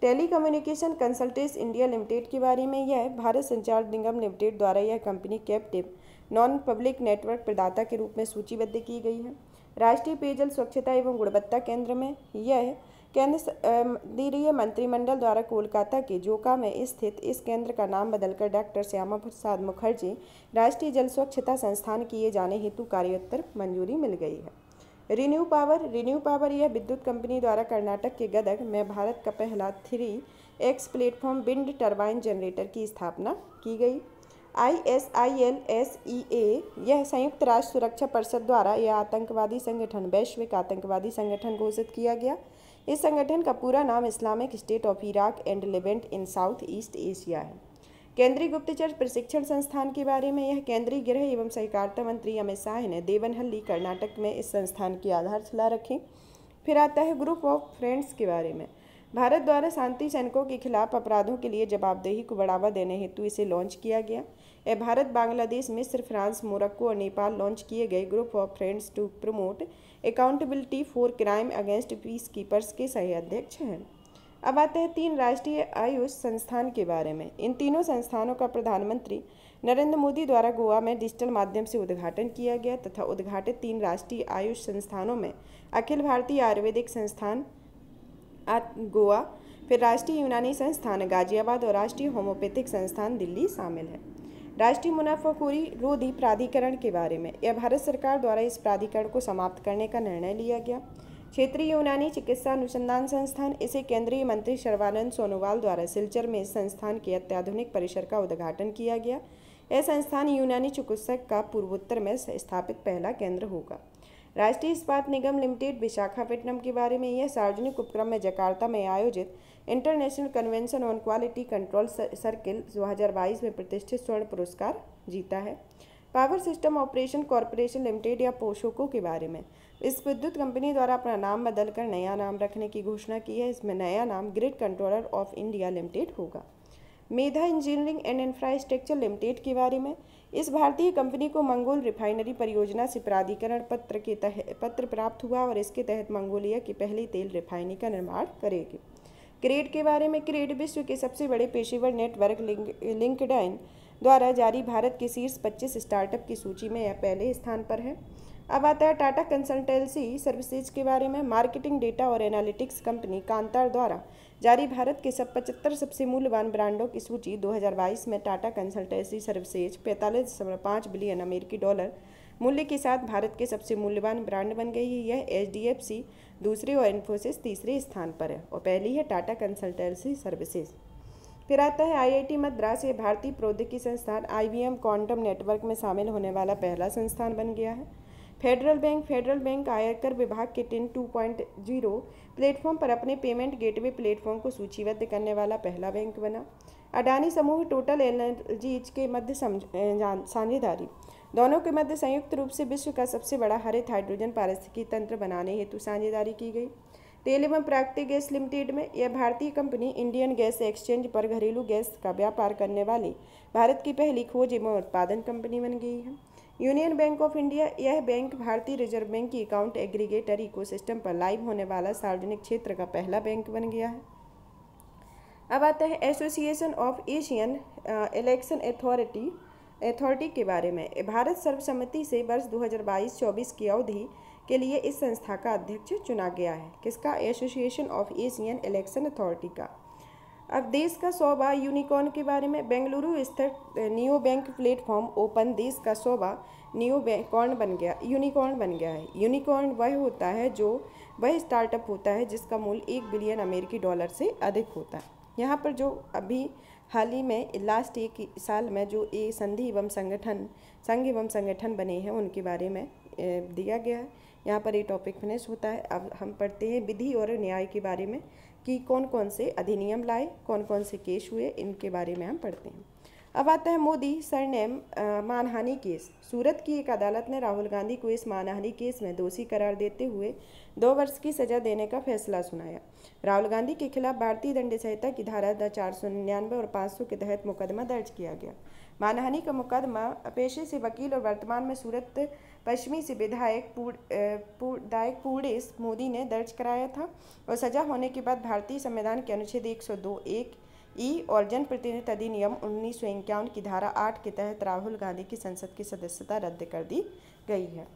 टेलीकम्युनिकेशन कंसल्टेंट्स इंडिया लिमिटेड के बारे में। यह भारत संचार निगम लिमिटेड द्वारा यह company captive non public network प्रदाता के रूप में सूचीबद्ध की गई है। राष्ट्रीय पेयजल स्वच्छता एवं गुणवत्ता केंद्र में। यह केंद्रीय मंत्रिमंडल द्वारा कोलकाता के जोका में स्थित इस केंद्र का नाम बदलकर डॉक्टर श्यामा प्रसाद मुखर्जी राष्ट्रीय जल स्वच्छता संस्थान किए जाने हेतु कार्योत्तर मंजूरी मिल गई है। रिन्यू पावर यह विद्युत कंपनी द्वारा कर्नाटक के गदग में भारत का पहला 3X platform wind turbine generator की स्थापना की गई। ISIL-SEA यह संयुक्त राष्ट्र सुरक्षा परिषद द्वारा यह आतंकवादी संगठन वैश्विक आतंकवादी संगठन घोषित किया गया। इस संगठन का पूरा नाम Islamic state of Iraq and Levant in south east Asia है। केंद्रीय गुप्तचर प्रशिक्षण संस्थान के बारे में। यह केंद्रीय गृह एवं सहकारिता मंत्री अमित शाह ने देवनहल्ली कर्नाटक में इस संस्थान की आधारशिला रखी। फिर आता है ग्रुप ऑफ फ्रेंड्स के बारे में। भारत द्वारा शांति सैनिकों के खिलाफ अपराधों के लिए जवाबदेही को बढ़ावा देने हेतु इसे लॉन्च किया गया। यह भारत, बांग्लादेश, मिस्र, फ्रांस, मोरक्को और नेपाल लॉन्च किए गए group of friends to promote accountability for crime against peacekeepers के सह अध्यक्ष हैं। अब आते हैं 3 राष्ट्रीय आयुष संस्थान के बारे में। इन तीनों संस्थानों का प्रधानमंत्री नरेंद्र मोदी द्वारा गोवा में डिजिटल माध्यम से उद्घाटन किया गया तथा उद्घाटित 3 राष्ट्रीय आयुष संस्थानों में अखिल भारतीय आयुर्वेदिक संस्थान गोवा, फिर राष्ट्रीय यूनानी संस्थान गाजियाबाद और राष्ट्रीय होम्योपैथिक संस्थान दिल्ली शामिल है। राष्ट्रीय मुनाफाखोरी रोधी प्राधिकरण के बारे में। यह भारत सरकार द्वारा इस प्राधिकरण को समाप्त करने का निर्णय लिया गया। क्षेत्रीय यूनानी चिकित्सा अनुसंधान संस्थान, इसे केंद्रीय मंत्री सर्बानंद सोनोवाल द्वारा सिलचर में इस संस्थान के अत्याधुनिक परिसर का उद्घाटन किया गया। यह संस्थान यूनानी चिकित्सक का पूर्वोत्तर में स्थापित पहला केंद्र होगा। राष्ट्रीय इस्पात निगम लिमिटेड विशाखापट्टनम के बारे में। यह सार्वजनिक उपक्रम में जकार्ता में आयोजित international convention on quality control circle 2022 में प्रतिष्ठित स्वर्ण पुरस्कार जीता है। Power system operation corporation limited या पोशोको के बारे में। इस विद्युत कंपनी द्वारा अपना नाम बदलकर नया नाम रखने की घोषणा की है। इसमें नया नाम grid controller of India limited होगा। मेधा इंजीनियरिंग एंड इंफ्रास्ट्रक्चर लिमिटेड के बारे में। इस भारतीय कंपनी को मंगोल रिफाइनरी परियोजना से प्राधिकरण पत्र प्राप्त हुआ और इसके तहत मंगोलिया की पहली तेल रिफाइनरी का निर्माण करेगी। क्रेड के बारे में। क्रेड विश्व के सबसे बड़े पेशेवर नेटवर्क लिंक्डइन द्वारा जारी भारत के शीर्ष 25 स्टार्टअप की सूची में यह पहले स्थान पर है। अब आता है टाटा कंसल्टेंसी सर्विसेज के बारे में। मार्केटिंग डेटा और एनालिटिक्स कंपनी कांतार द्वारा जारी भारत के 75 सबसे मूल्यवान ब्रांडों की सूची 2022 में टाटा कंसल्टेंसी सर्विसेज 45.5 बिलियन अमेरिकी डॉलर मूल्य के साथ भारत के सबसे मूल्यवान ब्रांड बन गई है। यह HDFC दूसरे और इन्फोसिस तीसरे स्थान पर है और पहली है टाटा कंसल्टेंसी सर्विसेज। फिर आता है IIT मद्रास। ये भारतीय प्रौद्योगिकी संस्थान IBM क्वांटम नेटवर्क में शामिल होने वाला पहला संस्थान बन गया है। फेडरल बैंक आयकर विभाग के टिन 2.0 प्लेटफॉर्म पर अपने पेमेंट गेटवे प्लेटफॉर्म को सूचीबद्ध करने वाला पहला बैंक बना। अडानी समूह टोटल एनर्जीज के मध्य साझेदारी दोनों के मध्य संयुक्त रूप से विश्व का सबसे बड़ा हरित हाइड्रोजन पारिस्थितिकी तंत्र बनाने हेतु साझेदारी की गई। तेल एवं प्राकृतिक गैस लिमिटेड में यह भारतीय कंपनी इंडियन गैस एक्सचेंज पर घरेलू गैस का व्यापार करने वाली भारत की पहली खोज एवं उत्पादन कंपनी बन गई है। Union bank of India. यह बैंक भारतीय रिजर्व बैंक की अकाउंट एग्रीगेटर इकोसिस्टम पर लाइव होने वाला सार्वजनिक क्षेत्र का पहला बैंक बन गया है। अब आता है association of Asian election authority के बारे में। भारत सर्वसम्मति से वर्ष 2022-24 की अवधि के लिए इस संस्था का अध्यक्ष चुना गया है। किसका? Association of Asian election authority का। अब देश का 100वां यूनिकॉर्न के बारे में। बेंगलुरु स्थित नियो बैंक प्लेटफॉर्म ओपन देश का 100वां यूनिकॉर्न बन गया है। यूनिकॉर्न वह होता है जो वह स्टार्टअप होता है जिसका मूल्य 1 बिलियन अमेरिकी डॉलर से अधिक होता है। यहाँ पर जो अभी हाल ही में लास्ट एक साल में जो ये संघ एवं संगठन बने हैं उनके बारे में दिया गया है। यहाँ पर ये टॉपिक फिनिश होता है। अब हम पढ़ते हैं विधि और न्याय के बारे में कि कौन कौन से अधिनियम लाए, कौन कौन से केस हुए, इनके बारे में हम पढ़ते हैं। अब आता है मोदी सरनेम मानहानि केस। सूरत की एक अदालत ने राहुल गांधी को इस मानहानि केस में दोषी करार देते हुए 2 वर्ष की सजा देने का फैसला सुनाया। राहुल गांधी के खिलाफ भारतीय दंड संहिता की धारा 499 और 500 के तहत मुकदमा दर्ज किया गया। मानहानि का मुकदमा पेशे से वकील और वर्तमान में सूरत पश्चिमी से विधायक पूर्णेश मोदी ने दर्ज कराया था और सजा होने के बाद भारतीय संविधान के अनुच्छेद 102(1)(e) और जनप्रतिनिधित्व अधिनियम 1951 की धारा 8 के तहत राहुल गांधी की संसद की सदस्यता रद्द कर दी गई है।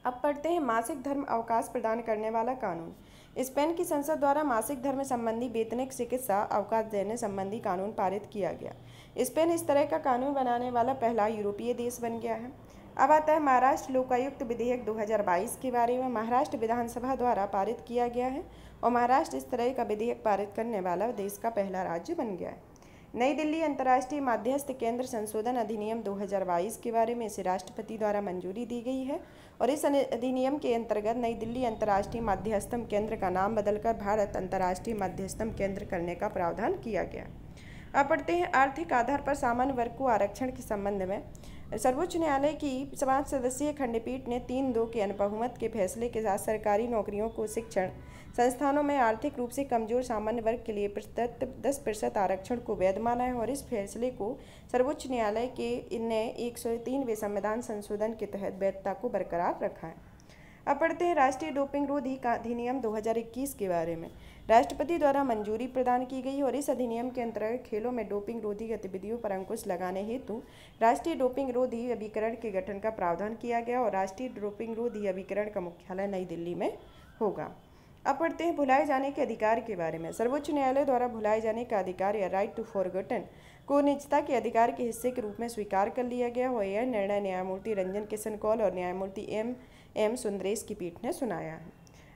अब पढ़ते हैं मासिक धर्म अवकाश प्रदान करने वाला कानून। स्पेन की संसद द्वारा मासिक धर्म संबंधी वेतनिक चिकित्सा अवकाश देने संबंधी कानून पारित किया गया। स्पेन इस तरह का कानून बनाने वाला पहला यूरोपीय देश बन गया है। अब आता है महाराष्ट्र लोकायुक्त विधेयक 2022 के बारे में। महाराष्ट्र विधानसभा द्वारा पारित किया गया है और महाराष्ट्र इस तरह का विधेयक पारित करने वाला देश का पहला राज्य बन गया है। नई दिल्ली अंतर्राष्ट्रीय माध्यस्थ केंद्र संशोधन अधिनियम 2022 के बारे में इसे राष्ट्रपति द्वारा मंजूरी दी गई है और इस अधिनियम के अंतर्गत नई दिल्ली अंतर्राष्ट्रीय माध्यस्थम केंद्र का नाम बदलकर भारत अंतर्राष्ट्रीय माध्यस्थम केंद्र करने का प्रावधान किया गया। अब पढ़ते हैं आर्थिक आधार पर सामान्य वर्ग को आरक्षण के संबंध में। सर्वोच्च न्यायालय की 5 सदस्यीय खंडपीठ ने 3-2 के बहुमत के फैसले के साथ सरकारी नौकरियों को शिक्षण संस्थानों में आर्थिक रूप से कमजोर सामान्य वर्ग के लिए 10% आरक्षण को वैध माना है और इस फैसले को सर्वोच्च न्यायालय के ने 103वें संविधान संशोधन के तहत वैधता को बरकरार रखा है। अब पढ़ते हैं राष्ट्रीय डोपिंग रोधी अधिनियम 2021 के बारे में। राष्ट्रपति द्वारा मंजूरी प्रदान की गई और इस अधिनियम के अंतर्गत खेलों में डोपिंग रोधी गतिविधियों पर अंकुश लगाने हेतु राष्ट्रीय डोपिंग रोधी अभिकरण के गठन का प्रावधान किया गया और राष्ट्रीय डोपिंग रोधी अभिकरण का मुख्यालय नई दिल्ली में होगा। अब पढ़ते हैं भुलाए जाने के अधिकार के बारे में। सर्वोच्च न्यायालय द्वारा भुलाए जाने का अधिकार या राइट टू फॉरगॉटन को निजता के अधिकार के हिस्से के रूप में स्वीकार कर लिया गया और यह निर्णय न्यायमूर्ति रंजन किशन कौल और न्यायमूर्ति एम सुंदरेश की पीठ ने सुनाया है।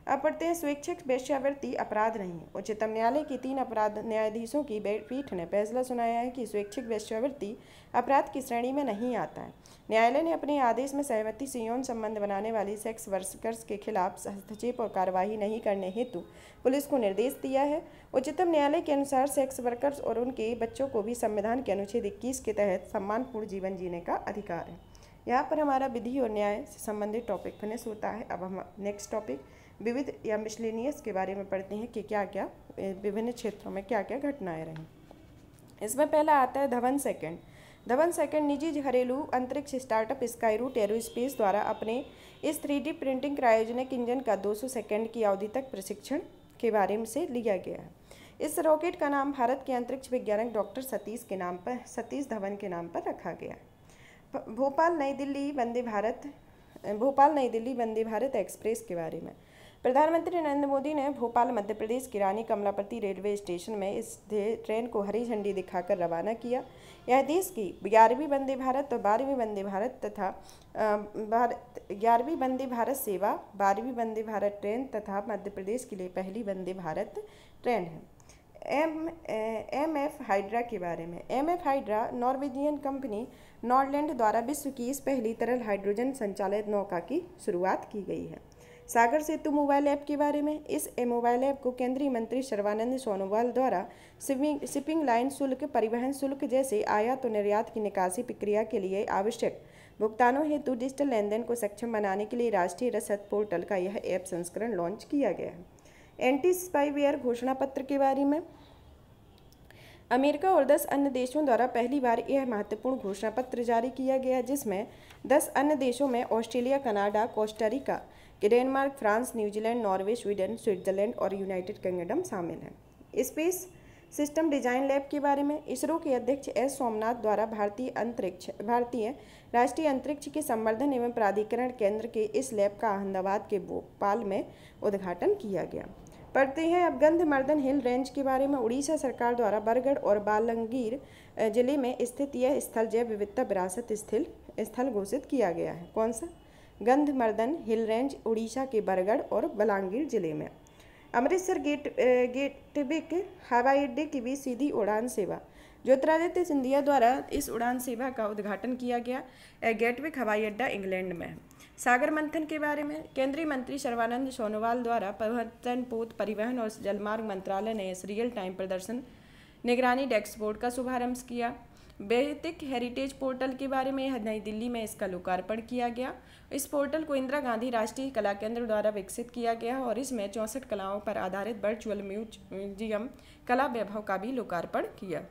अब पढ़ते हैं स्वैच्छिक वेश्यावृत्ति अपराध नहीं। उच्चतम न्यायालय की 3 अपराध न्यायाधीशों की पीठ ने फैसला सुनाया है कि स्वैच्छिक वेश्यावृत्ति अपराध की श्रेणी में नहीं आता है। न्यायालय ने अपने आदेश में सहमति से यौन संबंध बनाने वाली सेक्स वर्कर्स के खिलाफ हस्तक्षेप और कार्रवाई नहीं करने हेतु पुलिस को निर्देश दिया है। उच्चतम न्यायालय के अनुसार सेक्स वर्कर्स और उनके बच्चों को भी संविधान के अनुच्छेद 21 के तहत सम्मानपूर्ण जीवन जीने का अधिकार है। यहाँ पर हमारा विधि और न्याय से संबंधित टॉपिक फिनिश होता है। अब हम नेक्स्ट टॉपिक विविध या मिसलेनियस के बारे में पढ़ते हैं कि क्या क्या विभिन्न क्षेत्रों में क्या क्या घटनाएं रहीं। इसमें पहला आता है धवन सेकंड निजी घरेलू अंतरिक्ष स्टार्टअप स्काईरूट एरोस्पेस द्वारा अपने इस 3D प्रिंटिंग क्रायोजेनिक इंजन का 200 सेकंड की अवधि तक प्रशिक्षण के बारे में से लिया गया है। इस रॉकेट का नाम भारत के अंतरिक्ष वैज्ञानिक डॉक्टर सतीश धवन के नाम पर रखा गया। भोपाल नई दिल्ली वंदे भारत एक्सप्रेस के बारे में प्रधानमंत्री नरेंद्र मोदी ने भोपाल मध्य प्रदेश के रानी कमलापति रेलवे स्टेशन में इस ट्रेन को हरी झंडी दिखाकर रवाना किया। यह देश की 11वीं वंदे भारत और 12वीं वंदे भारत तथा 11वीं वंदे भारत सेवा, 12वीं वंदे भारत ट्रेन तथा मध्य प्रदेश के लिए पहली वंदे भारत ट्रेन है। एमएफ हाइड्रा के बारे में MF hydra Norwegian company Norland द्वारा विश्व की इस पहली तरल हाइड्रोजन संचालित नौका की शुरुआत की गई है। सागर सेतु मोबाइल ऐप के बारे में इस मोबाइल ऐप को केंद्रीय मंत्री सर्बानंद सोनोवाल द्वारा शिपिंग लाइन शुल्क, परिवहन शुल्क जैसे आयात और निर्यात की निकासी प्रक्रिया के लिए आवश्यक भुगतानों हेतु डिजिटल लेनदेन को सक्षम बनाने के लिए राष्ट्रीय रसद पोर्टल का यह ऐप संस्करण लॉन्च किया गया है। एंटी स्पाईवेयर घोषणा पत्र के बारे में अमेरिका और 10 अन्य देशों द्वारा पहली बार यह महत्वपूर्ण घोषणा पत्र जारी किया गया, जिसमें 10 अन्य देशों में Australia, Canada, Costa Rica, Denmark, France, New Zealand, Norway, Sweden, Switzerland और यूनाइटेड किंगडम शामिल हैं। स्पेस सिस्टम डिजाइन लैब के बारे में इसरो के अध्यक्ष एस सोमनाथ द्वारा भारतीय राष्ट्रीय अंतरिक्ष के संवर्धन एवं प्राधिकरण केंद्र के इस लैब का अहमदाबाद के भोपाल में उद्घाटन किया गया। पढ़ते हैं अब गंधमार्दन हिल रेंज के बारे में। उड़ीसा सरकार द्वारा बरगढ़ और बालंगीर जिले में स्थित यह स्थल जैव विविधता विरासत स्थल घोषित किया गया है। कौन सा? गंधमार्दन हिल रेंज उड़ीसा के बरगढ़ और बालांगीर जिले में। अमृतसर गेटविक हवाई अड्डे के बीच सीधी उड़ान सेवा ज्योतिरादित्य सिंधिया द्वारा इस उड़ान सेवा का उद्घाटन किया गया। गेटविक हवाई अड्डा इंग्लैंड में है। सागर मंथन के बारे में केंद्रीय मंत्री सर्बानंद सोनोवाल द्वारा प्रवर्तन, पोत, परिवहन और जलमार्ग मंत्रालय ने इस रियल टाइम प्रदर्शन निगरानी डैशबोर्ड का शुभारंभ किया। बेतिक हेरिटेज पोर्टल के बारे में यह नई दिल्ली में इसका लोकार्पण किया गया। इस पोर्टल को इंदिरा गांधी राष्ट्रीय कला केंद्र द्वारा विकसित किया गया और इसमें 64 कलाओं पर आधारित वर्चुअल म्यूजियम कला वैभव का भी लोकार्पण किया।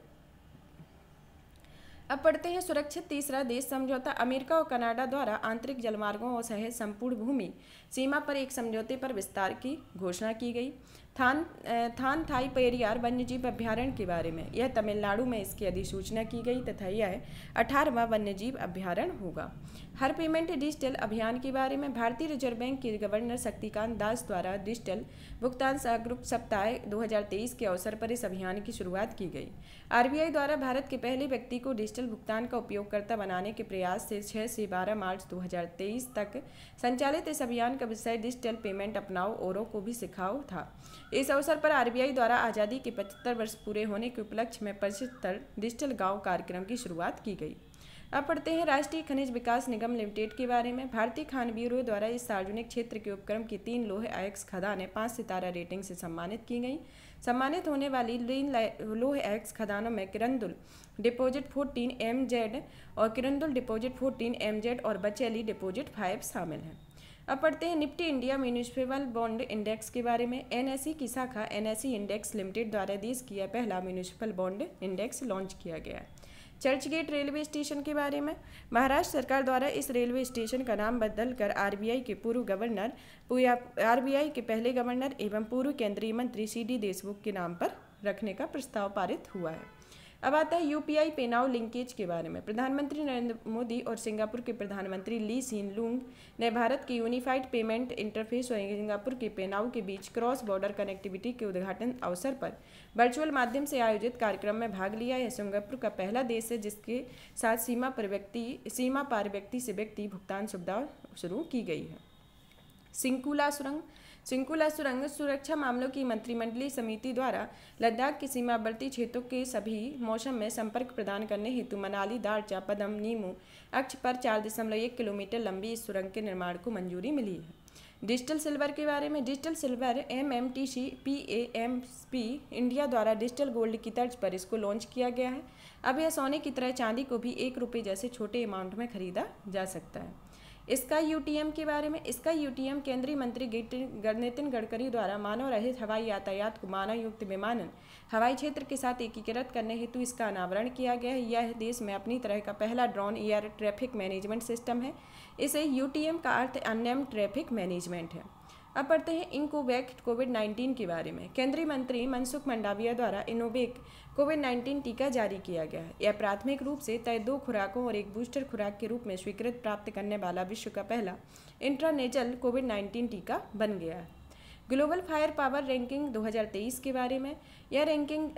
अब पढ़ते हैं सुरक्षित तीसरा देश समझौता। अमेरिका और कनाडा द्वारा आंतरिक जलमार्गों और सहित संपूर्ण भूमि सीमा पर एक समझौते पर विस्तार की घोषणा की गई। थान थाई पेरियार वन्यजीव अभ्यारण्य के बारे में यह तमिलनाडु में इसकी अधिसूचना की गई तथा यह 18वां वन्यजीव अभ्यारण्य होगा। हर पेमेंट डिजिटल अभियान के बारे में भारतीय रिजर्व बैंक के गवर्नर शक्तिकांत दास द्वारा डिजिटल भुगतान जागरूक सप्ताह 2023 के अवसर पर इस अभियान की शुरुआत की गई। आरबीआई द्वारा भारत के पहले व्यक्ति को डिजिटल भुगतान का उपयोगकर्ता बनाने के प्रयास से 6 से 12 मार्च 2023 तक संचालित इस अभियान का विषय डिजिटल पेमेंट अपनाओ औरों को भी सिखाओ था। इस अवसर पर आरबीआई द्वारा आज़ादी के 75 वर्ष पूरे होने के उपलक्ष्य में 75 डिजिटल गांव कार्यक्रम की शुरुआत की गई। अब पढ़ते हैं राष्ट्रीय खनिज विकास निगम लिमिटेड के बारे में। भारतीय खान ब्यूरो द्वारा इस सार्वजनिक क्षेत्र के उपक्रम की 3 लौह अयस्क खदानें 5 सितारा रेटिंग से सम्मानित की गई। सम्मानित होने वाली 3 लौह अयस्क खदानों में किरंदुल डिपोजिट 14 MZ और किरंदुल डिपोजिट 14 MZ और बचेली डिपोजिट 5 शामिल हैं। अब पढ़ते हैं Nifty India municipal bond index के बारे में। एनएसई की शाखा एनएसई इंडेक्स लिमिटेड द्वारा देश की यह पहला म्यूनिसिपल बॉन्ड इंडेक्स लॉन्च किया गया है। चर्चगेट रेलवे स्टेशन के बारे में महाराष्ट्र सरकार द्वारा इस रेलवे स्टेशन का नाम बदलकर आरबीआई के पहले गवर्नर एवं पूर्व केंद्रीय मंत्री सीडी देशमुख के नाम पर रखने का प्रस्ताव पारित हुआ है। अब आता है यूपीआई पे नाउ लिंकेज के बारे में। प्रधानमंत्री नरेंद्र मोदी और सिंगापुर के प्रधानमंत्री ली सीन लूंग ने भारत के यूनिफाइड पेमेंट इंटरफेस और सिंगापुर के पे नाउ के बीच क्रॉस बॉर्डर कनेक्टिविटी के उद्घाटन अवसर पर वर्चुअल माध्यम से आयोजित कार्यक्रम में भाग लिया। यह सिंगापुर का पहला देश है जिसके साथ सीमा पार व्यक्ति से व्यक्ति भुगतान सुविधा शुरू की गई है। सिंकुला सुरंग सुरक्षा मामलों की मंत्रिमंडलीय समिति द्वारा लद्दाख के सीमावर्ती क्षेत्रों के सभी मौसम में संपर्क प्रदान करने हेतु मनाली दारचा पदम नीमू अक्ष पर 4.1 किलोमीटर लंबी इस सुरंग के निर्माण को मंजूरी मिली है। डिजिटल सिल्वर के बारे में digital silver MMTC PAMP India द्वारा डिजिटल गोल्ड की तर्ज पर इसको लॉन्च किया गया है। अब यह सोने की तरह चांदी को भी 1 रुपये जैसे छोटे अमाउंट में खरीदा जा सकता है। इसका यूटीएम के बारे में इसका यूटीएम केंद्रीय मंत्री नितिन गडकरी द्वारा मानव रहित हवाई यातायात को मानव युक्त विमानन हवाई क्षेत्र के साथ एकीकृत करने हेतु इसका अनावरण किया गया है। यह देश में अपनी तरह का पहला drone air traffic management system है। इसे यूटीएम का अर्थ अनमैन्ड ट्रैफिक मैनेजमेंट है। अब पढ़ते हैं इनोवेक कोविड-19 के बारे में। केंद्रीय मंत्री मनसुख मंडाविया द्वारा इनोवेक कोविड-19 टीका जारी किया गया है। यह प्राथमिक रूप से तय 2 खुराकों और एक बूस्टर खुराक के रूप में स्वीकृत प्राप्त करने वाला विश्व का पहला इंट्रानेजल कोविड-19 टीका बन गया है। ग्लोबल फायर पावर रैंकिंग 2023 के बारे में। यह रैंकिंग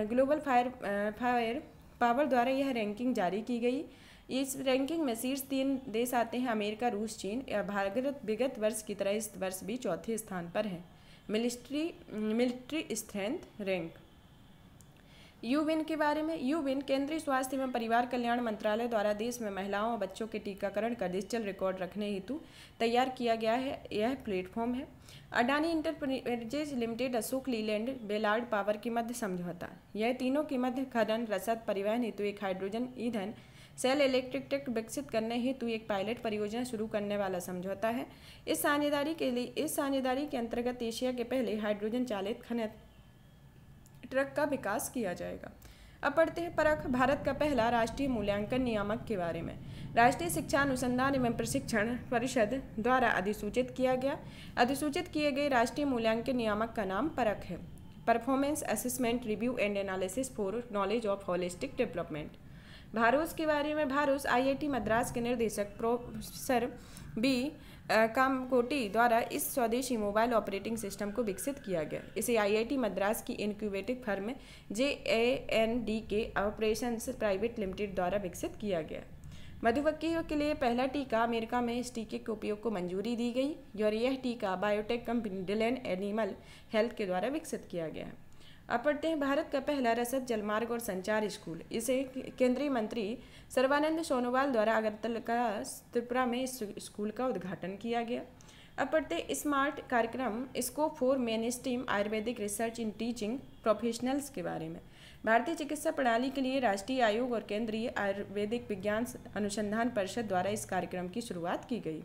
ग्लोबल फायर पावर द्वारा यह रैंकिंग जारी की गई। इस रैंकिंग में शीर्ष 3 देश आते हैं: अमेरिका, रूस, चीन। भारत विगत वर्ष की तरह इस वर्ष भी चौथे स्थान पर है। Military strength rank. यूविन के बारे में। यूविन केंद्रीय स्वास्थ्य एवं परिवार कल्याण मंत्रालय द्वारा देश में महिलाओं और बच्चों के टीकाकरण का डिजिटल रिकॉर्ड रखने हेतु तैयार किया गया है। यह प्लेटफॉर्म है। Adani enterprises limited, Ashok Leyland, Ballard power के मध्य समझौता। यह तीनों के मध्य खनन, रसद, परिवहन हेतु एक हाइड्रोजन ईंधन सेल इलेक्ट्रिक ट्रक विकसित करने हेतु एक पायलट परियोजना शुरू करने वाला समझौता है। इस साझेदारी के अंतर्गत एशिया के पहले हाइड्रोजन चालित खनन ट्रक का विकास किया जाएगा। अब पढ़ते हैं परख। भारत का पहला राष्ट्रीय मूल्यांकन नियामक के बारे में। राष्ट्रीय शिक्षा अनुसंधान एवं प्रशिक्षण परिषद द्वारा अधिसूचित किए गए राष्ट्रीय मूल्यांकन नियामक का नाम परख है। Performance assessment review and analysis for knowledge of holistic development. BharOS के बारे में। भारोस आईआईटी मद्रास के निर्देशक प्रोफेसर बी कामकोटी द्वारा इस स्वदेशी मोबाइल ऑपरेटिंग सिस्टम को विकसित किया गया। इसे आईआईटी मद्रास की incubative firm JANDK operations private limited द्वारा विकसित किया गया। मधुमक्खियों के लिए पहला टीका। अमेरिका में इस टीके के उपयोग को मंजूरी दी गई और यह टीका बायोटेक कंपनी डिलेन एनिमल हेल्थ के द्वारा विकसित किया गया है। अब पढ़ते हैं भारत का पहला रसद, जलमार्ग और संचार स्कूल। इसे केंद्रीय मंत्री सर्बानंद सोनोवाल द्वारा अगरतला त्रिपुरा में इस स्कूल का उद्घाटन किया गया। अब पढ़ते हैं स्मार्ट कार्यक्रम, scope for main stream Ayurvedic research in teaching professionals के बारे में। भारतीय चिकित्सा प्रणाली के लिए राष्ट्रीय आयोग और केंद्रीय आयुर्वेदिक विज्ञान अनुसंधान परिषद द्वारा इस कार्यक्रम की शुरुआत की गई।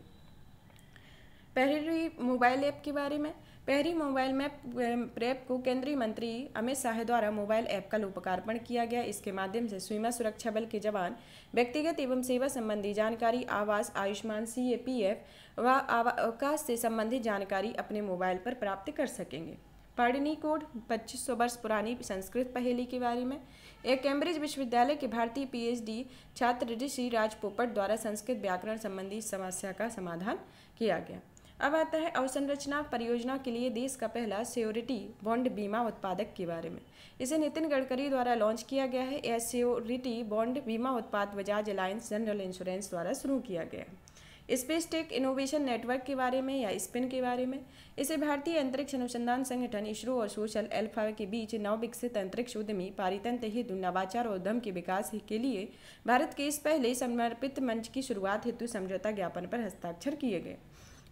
पहली मोबाइल ऐप के बारे में। पहली मोबाइल मैप ऐप को केंद्रीय मंत्री अमित शाह द्वारा मोबाइल ऐप का लोकार्पण किया गया। इसके माध्यम से सीमा सुरक्षा बल के जवान व्यक्तिगत एवं सेवा संबंधी जानकारी, आवास, आयुष्मान, CAPF व अवकाश से संबंधित जानकारी अपने मोबाइल पर प्राप्त कर सकेंगे। पाणिनि कोड 2500 वर्ष पुरानी संस्कृत पहेली के बारे में। एक कैम्ब्रिज विश्वविद्यालय के भारतीय PhD छात्र ऋषि राज पोपट द्वारा संस्कृत व्याकरण संबंधी समस्या का समाधान किया गया। अब आता है अवसंरचना परियोजना के लिए देश का पहला श्योरिटी बॉन्ड बीमा उत्पादक के बारे में। इसे नितिन गडकरी द्वारा लॉन्च किया गया है। यह श्योरिटी बॉन्ड बीमा उत्पाद बजाज अलायंस जनरल इंश्योरेंस द्वारा शुरू किया गया है। स्पेस टेक इनोवेशन नेटवर्क के बारे में या स्पिन के बारे में। इसे भारतीय अंतरिक्ष अनुसंधान संगठन इसरो और सोशल एल्फा के बीच नव विकसित अंतरिक्ष उद्यमी पारितंत्र हेतु नवाचार और उद्यम के विकास के लिए भारत के इस पहले समर्पित मंच की शुरुआत हेतु समझौता ज्ञापन पर हस्ताक्षर किए गए।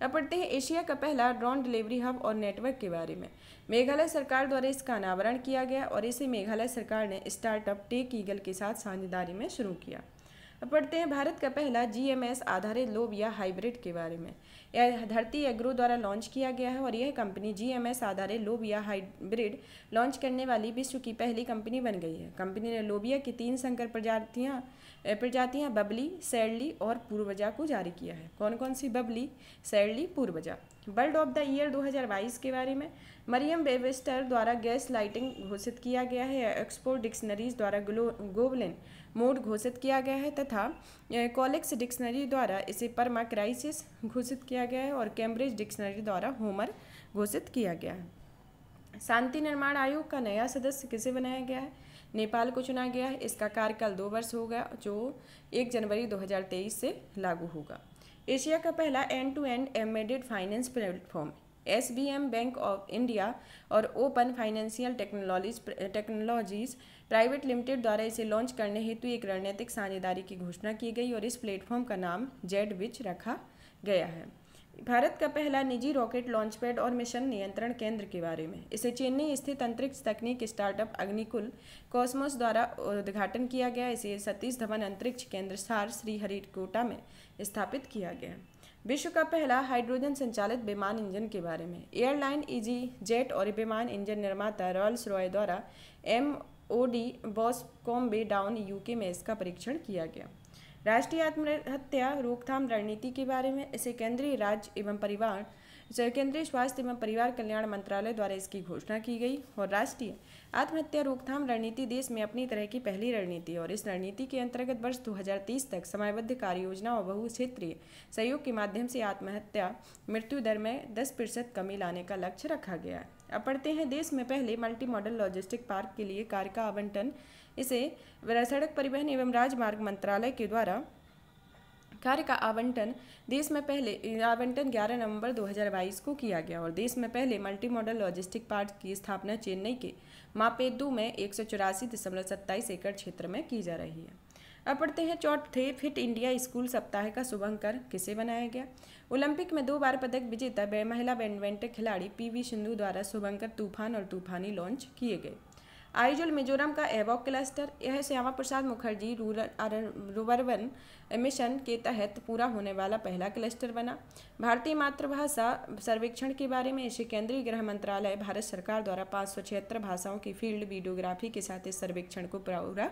अब पढ़ते हैं एशिया का पहला ड्रोन डिलीवरी हब और नेटवर्क के बारे में। मेघालय सरकार द्वारा इसका अनावरण किया गया और इसे मेघालय सरकार ने स्टार्टअप टेक ईगल के साथ साझेदारी में शुरू किया। अब पढ़ते हैं भारत का पहला GMS आधारित लोब या हाइब्रिड के बारे में। यह धरती एग्रो द्वारा लॉन्च किया गया है और यह कंपनी GMS आधारित लोब या हाइब्रिड लॉन्च करने वाली विश्व की पहली कंपनी बन गई है। कंपनी ने लोबिया की 3 संकर प्रजातियां बबली, सैडली और पूर्वजा को जारी किया है। कौन कौन सी? बबली, सैडली, पूर्वजा। बर्ड ऑफ द ईयर 2022 के बारे में। मरियम वेबस्टर द्वारा गैस लाइटिंग घोषित किया गया है। एक्सपोर्ट डिक्शनरीज द्वारा गोबलिन मोड घोषित किया गया है तथा कॉलेक्स डिक्शनरी द्वारा इसे परमा क्राइसिस घोषित किया गया है और कैम्ब्रिज डिक्शनरी द्वारा होमर घोषित किया गया है। शांति निर्माण आयोग का नया सदस्य किसे बनाया गया है? नेपाल को चुना गया है। इसका कार्यकाल 2 वर्ष होगा जो 1 जनवरी 2023 से लागू होगा। एशिया का पहला end to end embedded finance platform SBM bank of India और open financial technologies private limited द्वारा इसे लॉन्च करने हेतु एक रणनीतिक साझेदारी की घोषणा की गई और इस प्लेटफॉर्म का नाम जेडविच रखा गया है। भारत का पहला निजी रॉकेट लॉन्चपैड और मिशन नियंत्रण केंद्र के बारे में। इसे चेन्नई स्थित अंतरिक्ष तकनीक स्टार्टअप अग्निकुल कॉस्मोस द्वारा उद्घाटन किया गया। इसे सतीश धवन अंतरिक्ष केंद्र सार श्रीहरिकोटा में स्थापित किया गया। विश्व का पहला हाइड्रोजन संचालित विमान इंजन के बारे में। एयरलाइन EasyJet और विमान इंजन निर्माता रॉयल्स रॉय द्वारा MOD बॉस्कॉम्बे डाउन UK में इसका परीक्षण किया गया। राष्ट्रीय आत्महत्या रोकथाम रणनीति के बारे में। इसे केंद्रीय राज्य एवं परिवार केंद्रीय स्वास्थ्य एवं परिवार कल्याण मंत्रालय द्वारा इसकी घोषणा की गई। और राष्ट्रीय आत्महत्या रोकथाम रणनीति देश में अपनी तरह की पहली रणनीति है और इस रणनीति के अंतर्गत वर्ष 2030 तक समयबद्ध कार्य योजना और बहुक्षेत्रीय सहयोग के माध्यम से आत्महत्या मृत्यु दर में 10% कमी लाने का लक्ष्य रखा गया है। अब पढ़ते हैं देश में पहले मल्टी मॉडल लॉजिस्टिक पार्क के लिए कार्य का आवंटन। इसे सड़क परिवहन एवं राजमार्ग मंत्रालय के द्वारा कार्य का आवंटन देश में पहले आवंटन 11 नवंबर 2022 को किया गया और देश में पहले मल्टी मॉडल लॉजिस्टिक पार्क की स्थापना चेन्नई के मापेदू में 184.27 एकड़ क्षेत्र में की जा रही है। अब पढ़ते हैं चौथे फिट इंडिया स्कूल सप्ताह का शुभंकर किसे बनाया गया। ओलंपिक में 2 बार पदक विजेता महिला बैडमिंटन खिलाड़ी PV सिंधु द्वारा शुभंकर तूफान और तूफानी लॉन्च किए गए। आइजोल मिजोरम का एवॉक क्लस्टर, यह श्यामा प्रसाद मुखर्जी रूरबन मिशन के तहत पूरा होने वाला पहला क्लस्टर बना। भारतीय मातृभाषा सर्वेक्षण के बारे में इसे केंद्रीय गृह मंत्रालय भारत सरकार द्वारा 576 भाषाओं की फील्ड वीडियोग्राफी के साथ इस सर्वेक्षण को पूरा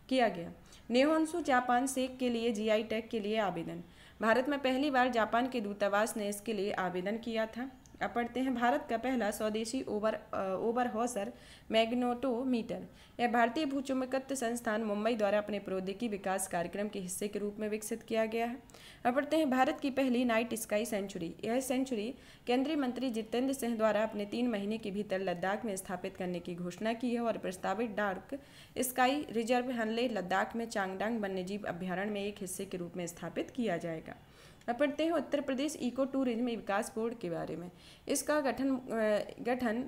किया गया। नेहोन्सू जापान सेक के लिए GI टैग के लिए आवेदन, भारत में पहली बार जापान के दूतावास ने इसके लिए आवेदन किया था। अब पढ़ते हैं भारत का पहला स्वदेशी ओवरहॉसर मैग्नेटोमीटर, यह भारतीय भूचुंबकत्व संस्थान मुंबई द्वारा अपने प्रौद्योगिकी विकास कार्यक्रम के हिस्से के रूप में विकसित किया गया है। अब पढ़ते हैं भारत की पहली नाइट स्काई सेंचुरी, यह सेंचुरी केंद्रीय मंत्री जितेंद्र सिंह द्वारा अपने 3 महीने के भीतर लद्दाख में स्थापित करने की घोषणा की है और प्रस्तावित dark sky reserve Hanle Ladakh में चांगडांग वन्यजीव अभ्यारण्य में एक हिस्से के रूप में स्थापित किया जाएगा। अब पढ़ते हैं उत्तर प्रदेश इको टूरिज्म विकास बोर्ड के बारे में। इसका गठन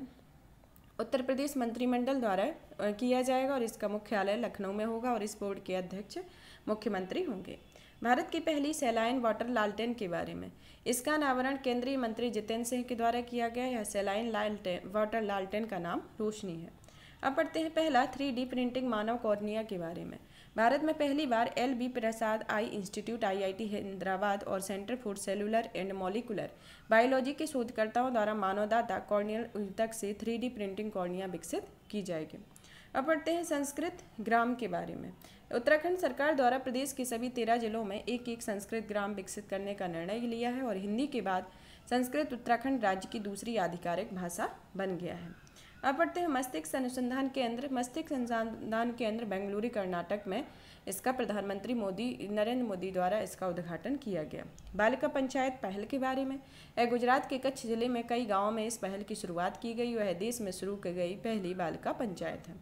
उत्तर प्रदेश मंत्रिमंडल द्वारा किया जाएगा और इसका मुख्यालय लखनऊ में होगा और इस बोर्ड के अध्यक्ष मुख्यमंत्री होंगे। भारत की पहली सैलाइन वाटर लालटेन के बारे में, इसका अनावरण केंद्रीय मंत्री जितेंद्र सिंह के द्वारा किया गया। यह सैलाइन वाटर लालटेन का नाम रोशनी है। अब पढ़ते हैं पहला 3D प्रिंटिंग मानव कॉर्निया के बारे में। भारत में पहली बार LB प्रसाद आई इंस्टीट्यूट IIT हैदराबाद और centre for cellular and molecular biology के शोधकर्ताओं द्वारा मानवदाता कॉर्नियल ऊतक से 3D प्रिंटिंग कॉर्निया विकसित की जाएगी। अब पढ़ते हैं संस्कृत ग्राम के बारे में। उत्तराखंड सरकार द्वारा प्रदेश के सभी 13 जिलों में एक संस्कृत ग्राम विकसित करने का निर्णय लिया है और हिंदी के बाद संस्कृत उत्तराखंड राज्य की दूसरी आधिकारिक भाषा बन गया है। अब पढ़ते हैं मस्तिष्क अनुसंधान केंद्र बेंगलुरु कर्नाटक में, इसका प्रधानमंत्री नरेंद्र मोदी द्वारा इसका उद्घाटन किया गया। बालिका पंचायत पहल के बारे में, गुजरात के कच्छ जिले में कई गांवों में इस पहल की शुरुआत की गई। वह देश में शुरू की गई पहली बालिका पंचायत है।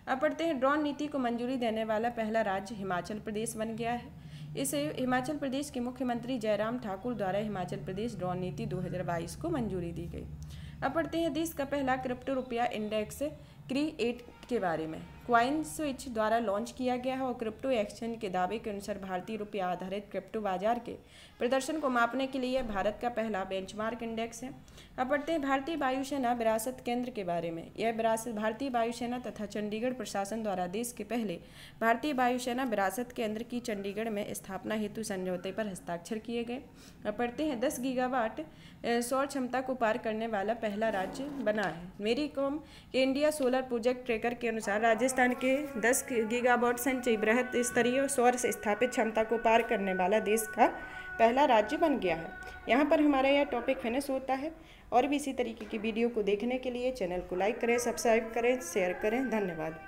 अब पढ़ते हैं ड्रोन नीति को मंजूरी देने वाला पहला राज्य हिमाचल प्रदेश बन गया है। इसे हिमाचल प्रदेश के मुख्यमंत्री जयराम ठाकुर द्वारा हिमाचल प्रदेश ड्रोन नीति 2022 को मंजूरी दी गई। अब पढ़ते हैं देश का पहला क्रिप्टो रुपया इंडेक्स CRI-8 के बारे में। क्वाइन स्विच द्वारा लॉन्च किया गया है और क्रिप्टो एक्सचेंज के दावे के अनुसार भारतीय रुपया आधारित क्रिप्टो बाजार के प्रदर्शन को मापने के लिए भारत का पहला बेंचमार्क इंडेक्स है। अब पढ़ते हैं भारतीय वायुसेना विरासत केंद्र के बारे में। यह भारतीय वायुसेना तथा चंडीगढ़ प्रशासन द्वारा देश के पहले भारतीय वायुसेना विरासत केंद्र की चंडीगढ़ में स्थापना हेतु समझौते पर हस्ताक्षर किए गए। अब पढ़ते हैं 10 गीगावाट सौर क्षमता को पार करने वाला पहला राज्य बना है। मेरीकॉम के इंडिया सोलर प्रोजेक्ट ट्रैकर के अनुसार राजस्थान के 10 गीगावाट से बृहत स्तरीय सौर से स्थापित क्षमता को पार करने वाला देश का पहला राज्य बन गया है। यहाँ पर हमारा यह टॉपिक फिनिश होता है और भी इसी तरीके की वीडियो को देखने के लिए चैनल को लाइक करें, सब्सक्राइब करें, शेयर करें। धन्यवाद।